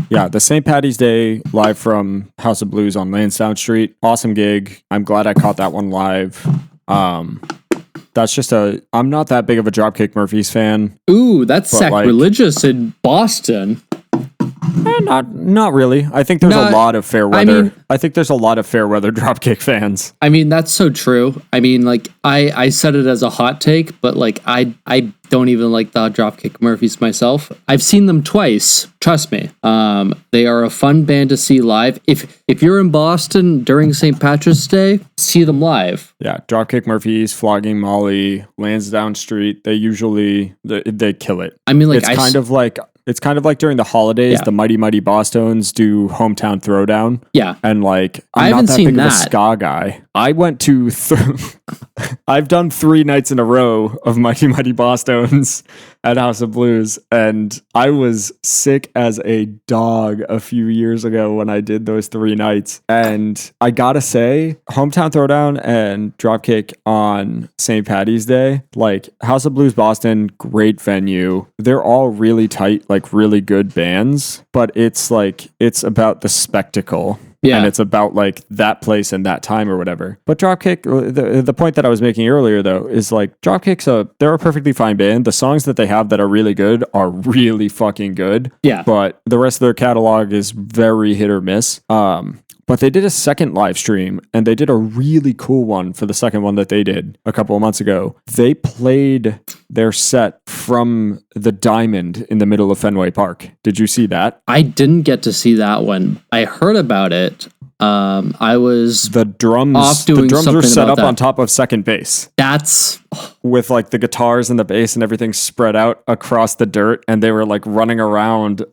Yeah, the St. Patty's Day live from House of Blues on Lansdowne Street. Awesome gig. I'm glad I caught that one live. That's just I'm not that big of a Dropkick Murphys fan. Ooh, that's sacrilegious in Boston. Not really. I think there's a lot of fair weather. I think there's a lot of fair weather Dropkick fans. I mean, that's so true. I mean, like, I said it as a hot take, but like, I don't even like the Dropkick Murphys myself. I've seen them twice. Trust me. They are a fun band to see live. If you're in Boston during St. Patrick's Day, see them live. Yeah, Dropkick Murphys, Flogging Molly, Lansdowne Street. They usually they kill it. I mean, like, it's kind of like during the holidays, the Mighty Mighty Bosstones do Hometown Throwdown. Yeah. And like, I haven't seen that. Of a ska guy. I went to, I've done 3 nights in a row of Mighty Mighty Bosstones at House of Blues. And I was sick as a dog a few years ago when I did those 3 nights. And I gotta say, Hometown Throwdown and Dropkick on St. Patty's Day, like House of Blues Boston, great venue. They're all really tight, like really good bands, but it's about the spectacle. Yeah. And it's about like that place and that time or whatever. But Dropkick, the point that I was making earlier though, is like Dropkick's they're a perfectly fine band. The songs that they have that are really good are really fucking good. Yeah. But the rest of their catalog is very hit or miss. But they did a second live stream, and they did a really cool one for the second one that they did a couple of months ago. They played their set from the Diamond in the middle of Fenway Park. Did you see that? I didn't get to see that one. I heard about it. I was the drums were set up on top of second base. That's with like the guitars and the bass and everything spread out across the dirt, and they were like running around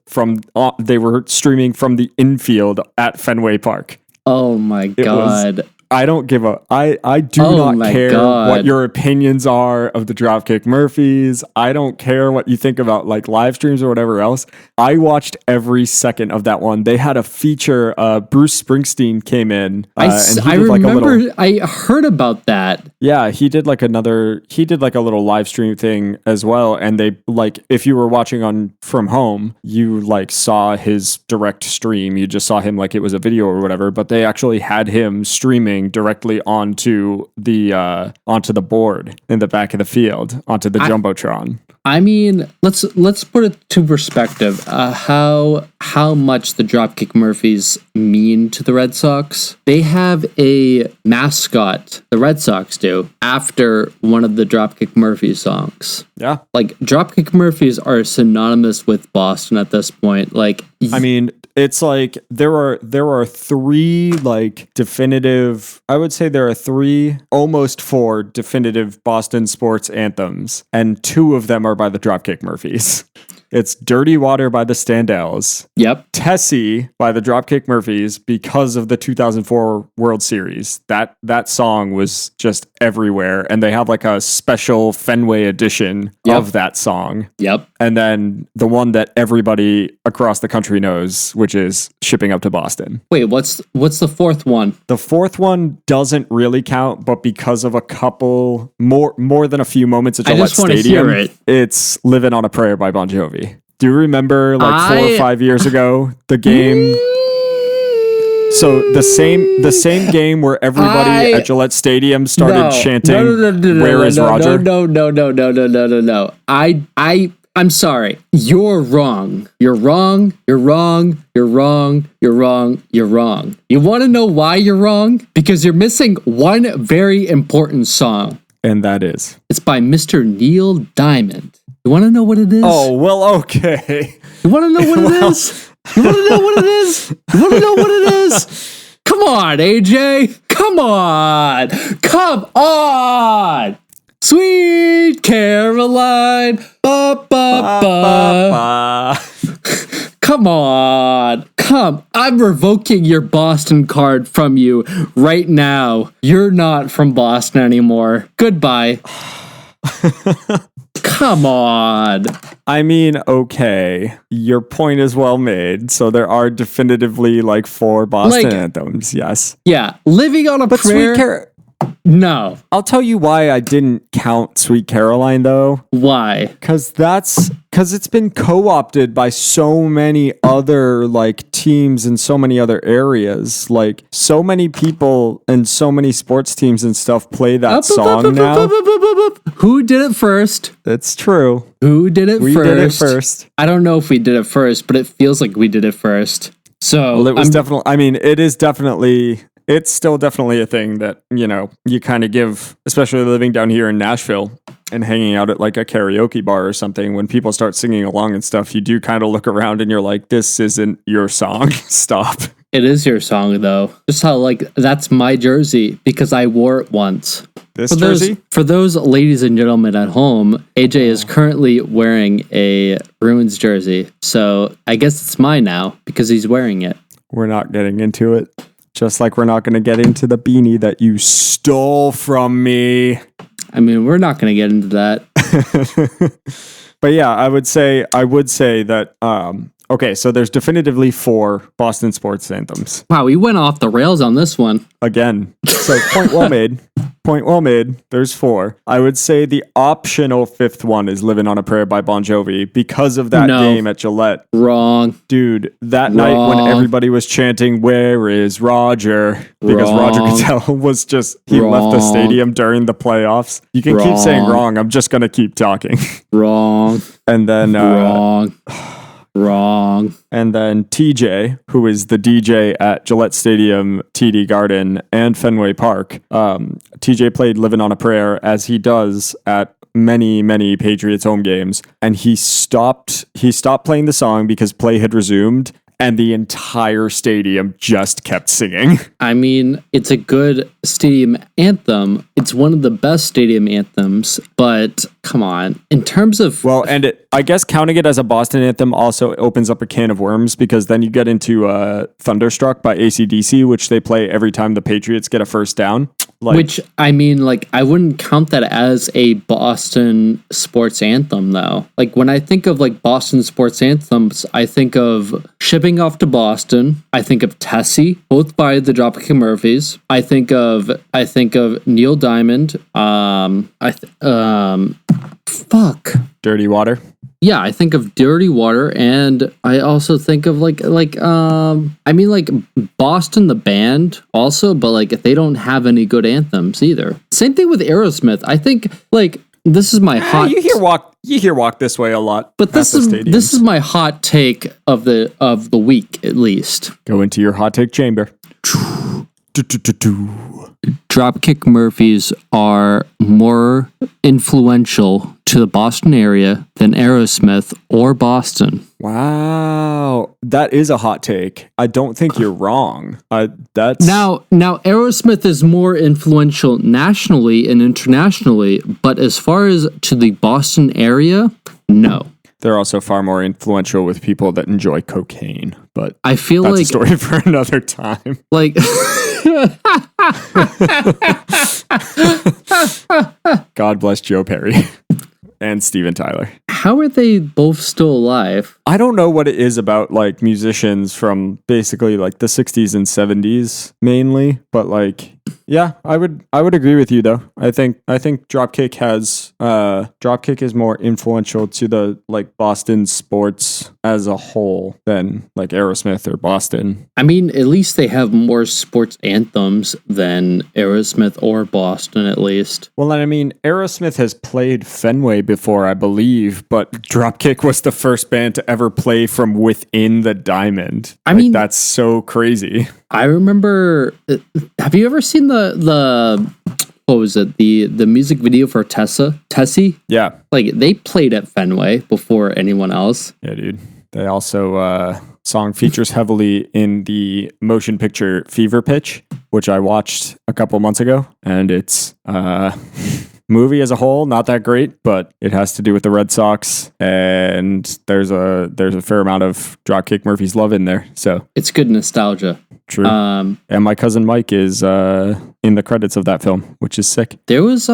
they were streaming from the infield at Fenway Park. Oh my God. I don't give a... I do not care what your opinions are of the Dropkick Murphys. I don't care what you think about like live streams or whatever else. I watched every second of that one. They had a feature. Bruce Springsteen came in. I remember. I heard about that. Yeah, he did like a little live stream thing as well. And they like, if you were watching from home, you like saw his direct stream. You just saw him like it was a video or whatever. But they actually had him streaming directly onto the board in the back of the field, onto the Jumbotron. I mean, let's put it to perspective. How much the Dropkick Murphys mean to the Red Sox. They have a mascot, the Red Sox do, after one of the Dropkick Murphys songs. Yeah. Like, Dropkick Murphys are synonymous with Boston at this point. Like, I mean, it's like there are 3 like definitive, I would say there are 3, almost 4 definitive Boston sports anthems, and 2 of them are by the Dropkick Murphys. It's Dirty Water by the Standells. Yep. Tessie by the Dropkick Murphys, because of the 2004 World Series. That song was just everywhere, and they have like a special Fenway edition of that song. Yep. And then the one that everybody across the country knows, which is Shipping Up to Boston. Wait, what's the 4th one? The 4th one doesn't really count, but because of a couple more than a few moments at Gillette Stadium, it's Living on a Prayer by Bon Jovi. Do you remember like 4 or 5 years ago the game? So the same game where everybody at Gillette Stadium started chanting, "Where is Roger?" No. I'm sorry. You're wrong. You're wrong. You're wrong. You're wrong. You're wrong. You're wrong. You want to know why you're wrong? Because you're missing one very important song. And that is? It's by Mr. Neil Diamond. You want to know what it is? Oh, well, okay. You want to know what it is? You want to know what it is? You want to know what it is? Come on, AJ. Come on. Come on. Sweet Caroline. Ba, ba, ba. Come on. I'm revoking your Boston card from you right now. You're not from Boston anymore. Goodbye. Come on. I mean, okay. Your point is well made. So there are definitively like 4 Boston anthems, yes. Yeah. Living on a Prayer. No. I'll tell you why I didn't count Sweet Caroline, though. Why? Because because it's been co-opted by so many other like teams in so many other areas. Like so many people and so many sports teams and stuff play that song now. Who did it first? It's true. Who did it first? We did it first. I don't know if we did it first, but it feels like we did it first. So well, it was definitely. I mean, it is definitely. It's still definitely a thing that, you know, you kind of give, especially living down here in Nashville and hanging out at like a karaoke bar or something. When people start singing along and stuff, you do kind of look around and you're like, this isn't your song. Stop. It is your song, though. Just how, like, that's my jersey because I wore it once. This jersey? For those ladies and gentlemen at home, AJ is currently wearing a Bruins jersey. So I guess it's mine now because he's wearing it. We're not getting into it. Just like we're not going to get into the beanie that you stole from me. I mean, we're not going to get into that. But yeah, I would say that, okay, so there's definitively 4 Boston sports anthems. Wow, we went off the rails on this one. Again. So point well made. Point well made. There's 4. I would say the optional 5th one is Living on a Prayer by Bon Jovi because of that game at Gillette. Wrong. Dude, that night when everybody was chanting, "Where is Roger?" Because Roger Goodell was just, he left the stadium during the playoffs. You can keep saying wrong. I'm just going to keep talking. Wrong. And then... Wrong. And then TJ, who is the DJ at Gillette Stadium, TD Garden, and Fenway Park. TJ played Living on a Prayer as he does at many, many Patriots home games. And he stopped playing the song because play had resumed. And the entire stadium just kept singing. I mean, it's a good stadium anthem. It's one of the best stadium anthems, but come on. In terms of... Well, and I guess counting it as a Boston anthem also opens up a can of worms because then you get into Thunderstruck by AC/DC, which they play every time the Patriots get a first down. Like, which, I mean, like, I wouldn't count that as a Boston sports anthem, though. Like, when I think of, like, Boston sports anthems, I think of Shipping Off to Boston. I think of Tessie, both by the Dropkick Murphys. I think of Neil Diamond. Dirty Water. Yeah, I think of Dirty Water, and I also think of like Boston the band also, but like they don't have any good anthems either. Same thing with Aerosmith. I think like this is my hot. You hear Walk This Way a lot, but this is my hot take of the week at least. Go into your hot take chamber. Dropkick Murphys are more influential to the Boston area than Aerosmith or Boston. Wow, that is a hot take. I don't think you're wrong. That's now Aerosmith is more influential nationally and internationally, but as far as to the Boston area, no. They're also far more influential with people that enjoy cocaine, but I feel that's like a story for another time. Like God bless Joe Perry and Steven Tyler. How are they both still alive? I don't know what it is about like musicians from basically like the 60s and 70s mainly, but like yeah, I would agree with you though. I think Dropkick is more influential to the like Boston sports as a whole than like Aerosmith or Boston. I mean, at least they have more sports anthems than Aerosmith or Boston at least. Well, I mean, Aerosmith has played Fenway before, I believe, but Dropkick was the first band to ever play from within the diamond. I mean, that's so crazy. I remember. Have you ever seen the what was it? The music video for Tessie? Yeah. Like they played at Fenway before anyone else. Yeah, dude. They also song features heavily in the motion picture Fever Pitch, which I watched a couple months ago, and it's movie as a whole not that great, but it has to do with the Red Sox, and there's a fair amount of Dropkick Murphys love in there, so it's good nostalgia. True. And my cousin Mike is in the credits of that film, which is sick. There was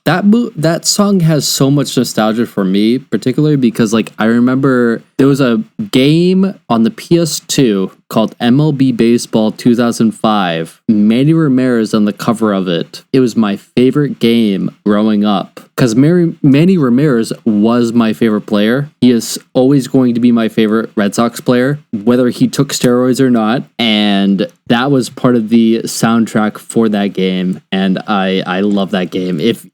that song has so much nostalgia for me, particularly because like I remember there was a game on the PS2 called MLB Baseball 2005. Manny Ramirez on the cover of it. It was my favorite game growing up because Manny Ramirez was my favorite player. He is always going to be my favorite Red Sox player, whether he took steroids or not. And that was part of the soundtrack for that game. And I love that game. If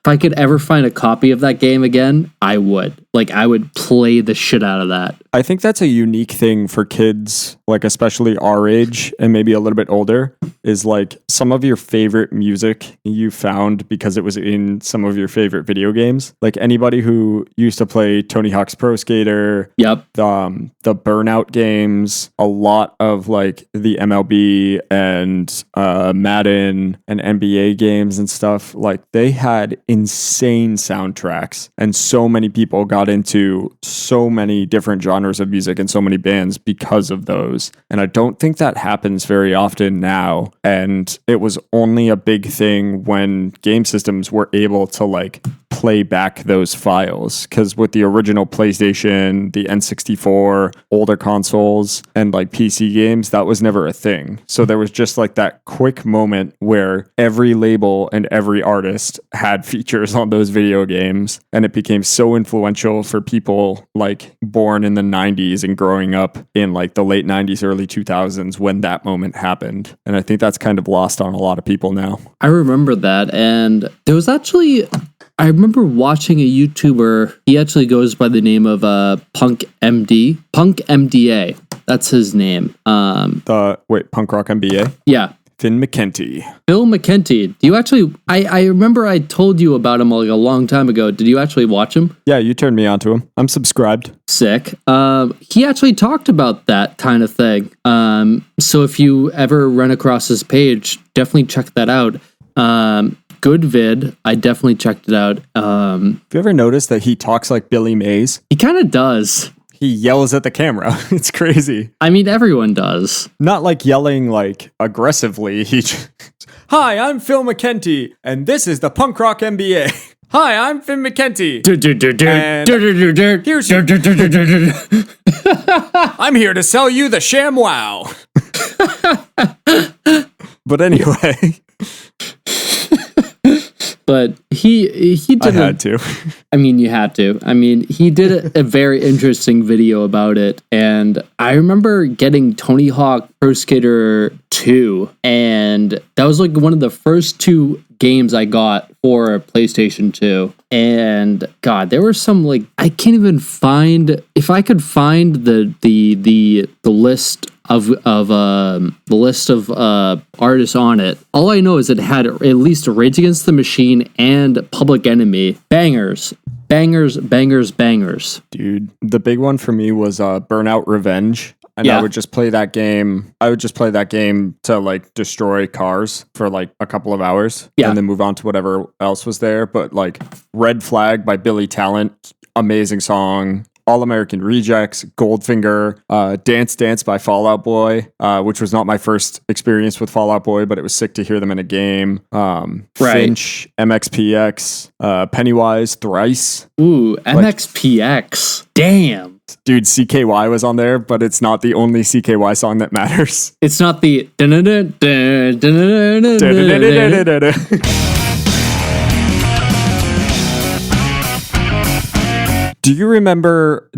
I could ever find a copy of that game again, I would. Like, I would play the shit out of that. I think that's a unique thing for kids, like especially our age and maybe a little bit older, is like some of your favorite music you found because it was in some of your favorite video games. Like anybody who used to play Tony Hawk's Pro Skater, yep, the Burnout games, a lot of like the MLB and Madden and NBA games and stuff, like they had insane soundtracks, and so many people got into so many different genres of music and so many bands because of those. And I don't think that happens very often now. And it was only a big thing when game systems were able to like play back those files, because with the original PlayStation, the N64, older consoles, and like PC games, that was never a thing. So there was just like that quick moment where every label and every artist had features on those video games, and it became so influential for people like born in the 90s and growing up in like the late 90s, early 2000s when that moment happened. And I think that's kind of lost on a lot of people now. I remember that, and there was actually, I remember watching a YouTuber. He actually goes by the name of Punk MDA. That's his name. Punk Rock MBA? Yeah. Phil McKenty. Phil McKenty. Do you actually? I remember I told you about him like a long time ago. Did you actually watch him? Yeah, you turned me on to him. I'm subscribed. Sick. He actually talked about that kind of thing. So if you ever run across his page, definitely check that out. Good vid. I definitely checked it out. Have you ever noticed that he talks like Billy Mays? He kind of does. He yells at the camera. It's crazy. I mean, everyone does. Not like yelling like aggressively. He just, hi, I'm Phil McKenty, and this is the Punk Rock MBA. Hi, I'm Phil McKenty. And here's I'm here to sell you the ShamWow. But anyway. But he did. I had to. I mean, you had to. I mean, he did a very interesting video about it, and I remember getting Tony Hawk Pro Skater 2, and that was like one of the first two games I got for PlayStation 2. And God, there were some like I can't even find, if I could find the list of artists on it. All I know is it had at least Rage Against the Machine and Public Enemy. Bangers. Dude, the big one for me was Burnout Revenge. And yeah. I would just play that game. To like destroy cars for like a couple of hours. Yeah. And then move on to whatever else was there. But like Red Flag by Billy Talent, amazing song. All American Rejects, Goldfinger, Dance Dance by Fall Out Boy, which was not my first experience with Fall Out Boy, but it was sick to hear them in a game. Right. Finch, MXPX, Pennywise, Thrice. Ooh, MXPX. Damn. Dude, CKY was on there, but it's not the only CKY song that matters. It's not the... Do you remember,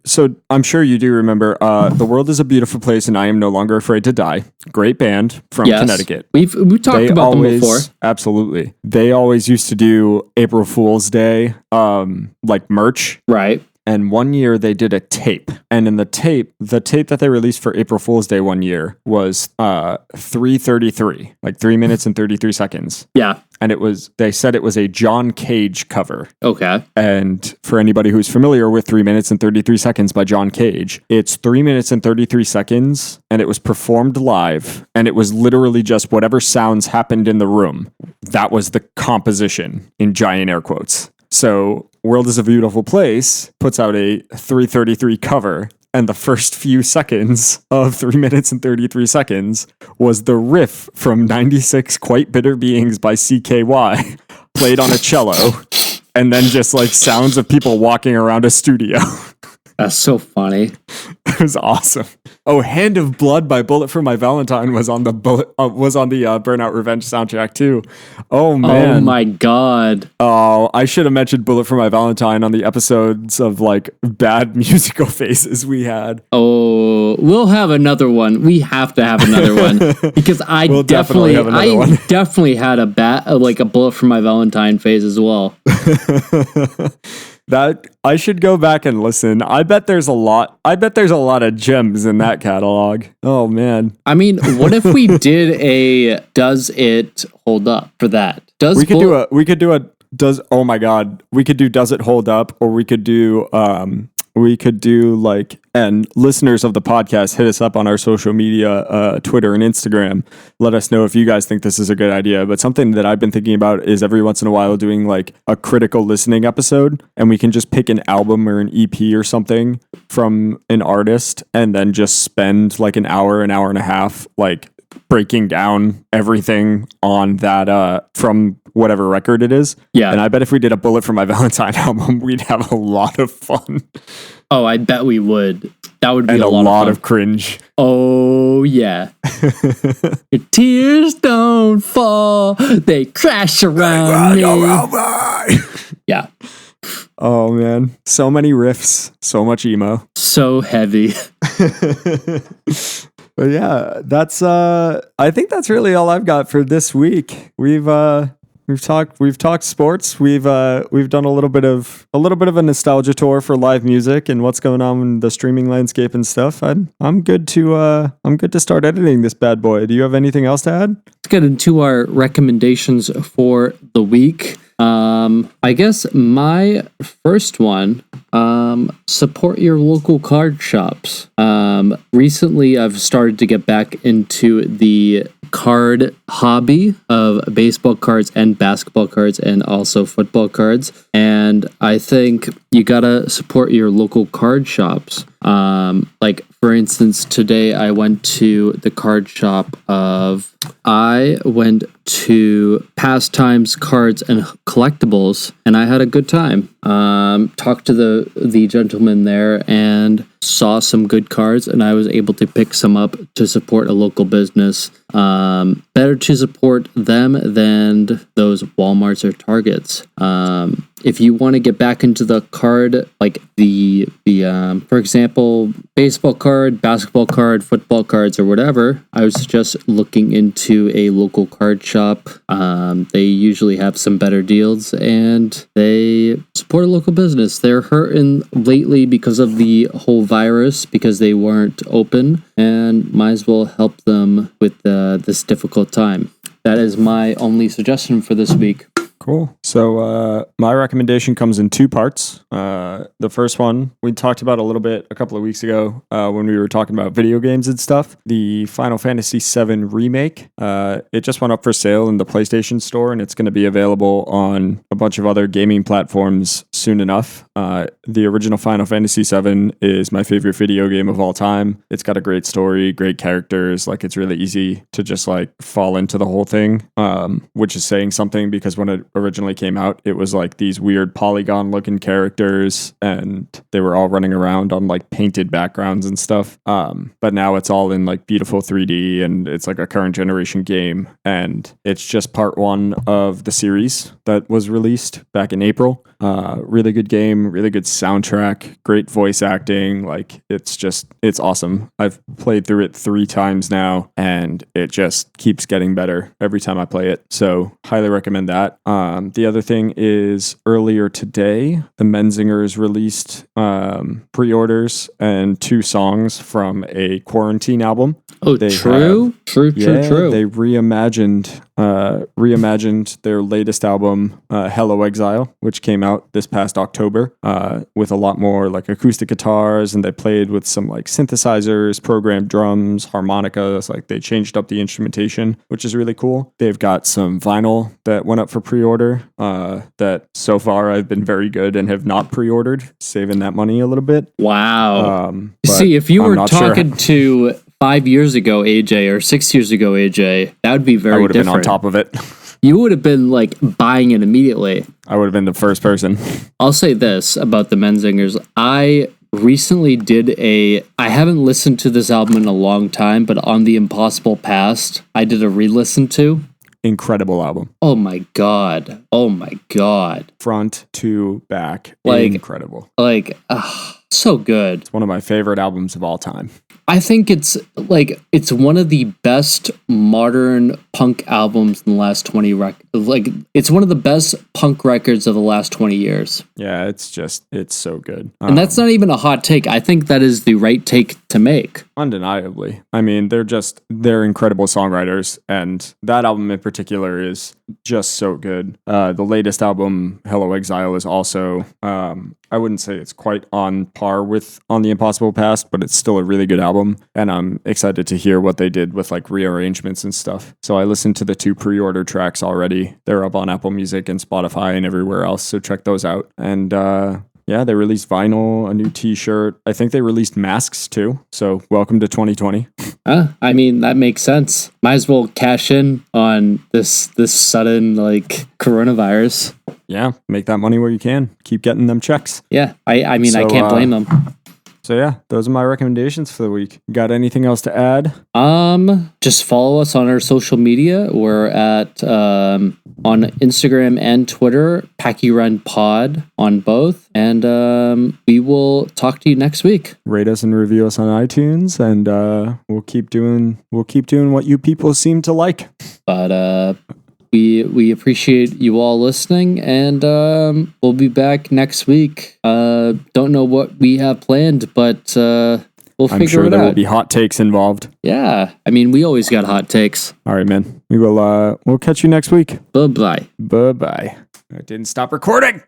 so I'm sure you do remember, The World is a Beautiful Place and I Am No Longer Afraid to Die. Great band from Connecticut. We've talked about them before. Absolutely. They always used to do April Fool's Day, like merch. Right. And one year they did a tape. And in the tape that they released for April Fool's Day one year was 3:33, like 3 minutes and 33 seconds. Yeah. And they said it was a John Cage cover. Okay. And for anybody who's familiar with 3 minutes and 33 seconds by John Cage, it's 3 minutes and 33 seconds and it was performed live. And it was literally just whatever sounds happened in the room. That was the composition in giant air quotes. So World is a Beautiful Place puts out a 3:33 cover, and the first few seconds of 3 minutes and 33 seconds was the riff from 96 Quite Bitter Beings by CKY played on a cello, and then just like sounds of people walking around a studio. That's so funny. It was awesome. Oh, Hand of Blood by Bullet for My Valentine was on the Burnout Revenge soundtrack too. Oh man. Oh my god. Oh, I should have mentioned Bullet for My Valentine on the episodes of like bad musical phases we had. Oh, we'll have another one. We have to have another one because We'll definitely have another one. definitely had a Bullet for My Valentine phase as well. That I should go back and listen. I bet there's a lot of gems in that catalog. Oh man. I mean, what if we did a Does It Hold Up for that? We could do oh my god. We could do Does It Hold Up, or we could do like, and listeners of the podcast, hit us up on our social media, Twitter and Instagram. Let us know if you guys think this is a good idea. But something that I've been thinking about is every once in a while doing like a critical listening episode, and we can just pick an album or an EP or something from an artist and then just spend like an hour and a half, like breaking down everything on that from whatever record it is. Yeah. And I bet if we did a Bullet for My Valentine album, we'd have a lot of fun. Oh, I bet we would. That would be and a lot of cringe. Oh, yeah. Your tears don't fall. They crash around me. Yeah. Oh, man. So many riffs. So much emo. So heavy. But yeah, that's I think that's really all I've got for this week. We've talked sports. We've done a little bit of a nostalgia tour for live music and what's going on in the streaming landscape and stuff. I'm good to start editing this bad boy. Do you have anything else to add? Let's get into our recommendations for the week. I guess my first one, support your local card shops. Recently I've started to get back into the card hobby of baseball cards and basketball cards and also football cards. And I think you gotta support your local card shops. Like for instance, today I went to the card shop I went to Pastimes Cards and Collectibles, and I had a good time. Talked to the gentleman there and saw some good cards, and I was able to pick some up to support a local business. Better to support them than those Walmarts or Targets. If you want to get back into the card, like the for example, baseball card, basketball card, football cards, or whatever, I was just looking into a local card shop. They usually have some better deals, and they support a local business. They're hurting lately because of the whole virus, because they weren't open, and might as well help them with this difficult time. That is my only suggestion for this week. Cool. So my recommendation comes in two parts. The first one we talked about a little bit a couple of weeks ago when we were talking about video games and stuff. The Final Fantasy VII Remake. It just went up for sale in the PlayStation Store, and it's going to be available on a bunch of other gaming platforms soon enough. The original Final Fantasy VII is my favorite video game of all time. It's got a great story, great characters. Like, it's really easy to just like fall into the whole thing, which is saying something, because when it originally came out, it was like these weird polygon looking characters, and they were all running around on like painted backgrounds and stuff. But now it's all in like beautiful 3D, and it's like a current generation game, and it's just part one of the series that was released back in April. Really good game, really good soundtrack, great voice acting. Like, it's awesome. I've played through it 3 times now, and it just keeps getting better every time I play it. So highly recommend that. The other thing is, earlier today, the Menzingers released pre-orders and 2 songs from a Quarantine album. Oh, true. True. They reimagined their latest album, Hello Exile, which came out this past October, with a lot more like acoustic guitars, and they played with some like synthesizers, programmed drums, harmonicas. Like, they changed up the instrumentation, which is really cool. They've got some vinyl that went up for pre-order that so far I've been very good and have not pre-ordered, saving that money a little bit. Wow. See, if you were talking to 5 years ago, AJ, or 6 years ago, AJ, that would be very different. I would have been on top of it. you would have been like buying it immediately. I would have been the first person. I'll say this about the Menzingers. I recently I haven't listened to this album in a long time, but on the Impossible Past, I did a re-listen to. Incredible album. Oh my god. Front to back. Like, incredible. Like, so good. It's one of my favorite albums of all time. I think it's one of the best modern punk albums in the last 20 it's one of the best punk records of the last 20 years. Yeah, it's so good. And that's not even a hot take. I think that is the right take to make. Undeniably. I mean, they're incredible songwriters, and that album in particular is just so good. The latest album, Hello Exile, is also, I wouldn't say it's quite on par with On the Impossible Past, but it's still a really good album, and I'm excited to hear what they did with like rearrangements and stuff. So I listened to the 2 pre-order tracks already. They're up on Apple Music and Spotify and everywhere else, so check those out. And yeah, they released vinyl, a new t-shirt. I think they released masks too, so welcome to 2020. I mean, that makes sense. Might as well cash in on this sudden like coronavirus. Yeah, make that money where you can. Keep getting them checks. Yeah, I mean, I can't blame them. So yeah, those are my recommendations for the week. Got anything else to add? Just follow us on our social media. We're at on Instagram and Twitter, Packy Run Pod on both, and we will talk to you next week. Rate us and review us on iTunes, and we'll keep doing what you people seem to like. But we appreciate you all listening, and we'll be back next week. Don't know what we have planned, but we'll figure it out. I'm sure there will be hot takes involved. Yeah, I mean, we always got hot takes. All right, man. We'll catch you next week. Bye-bye. Bye-bye. I didn't stop recording.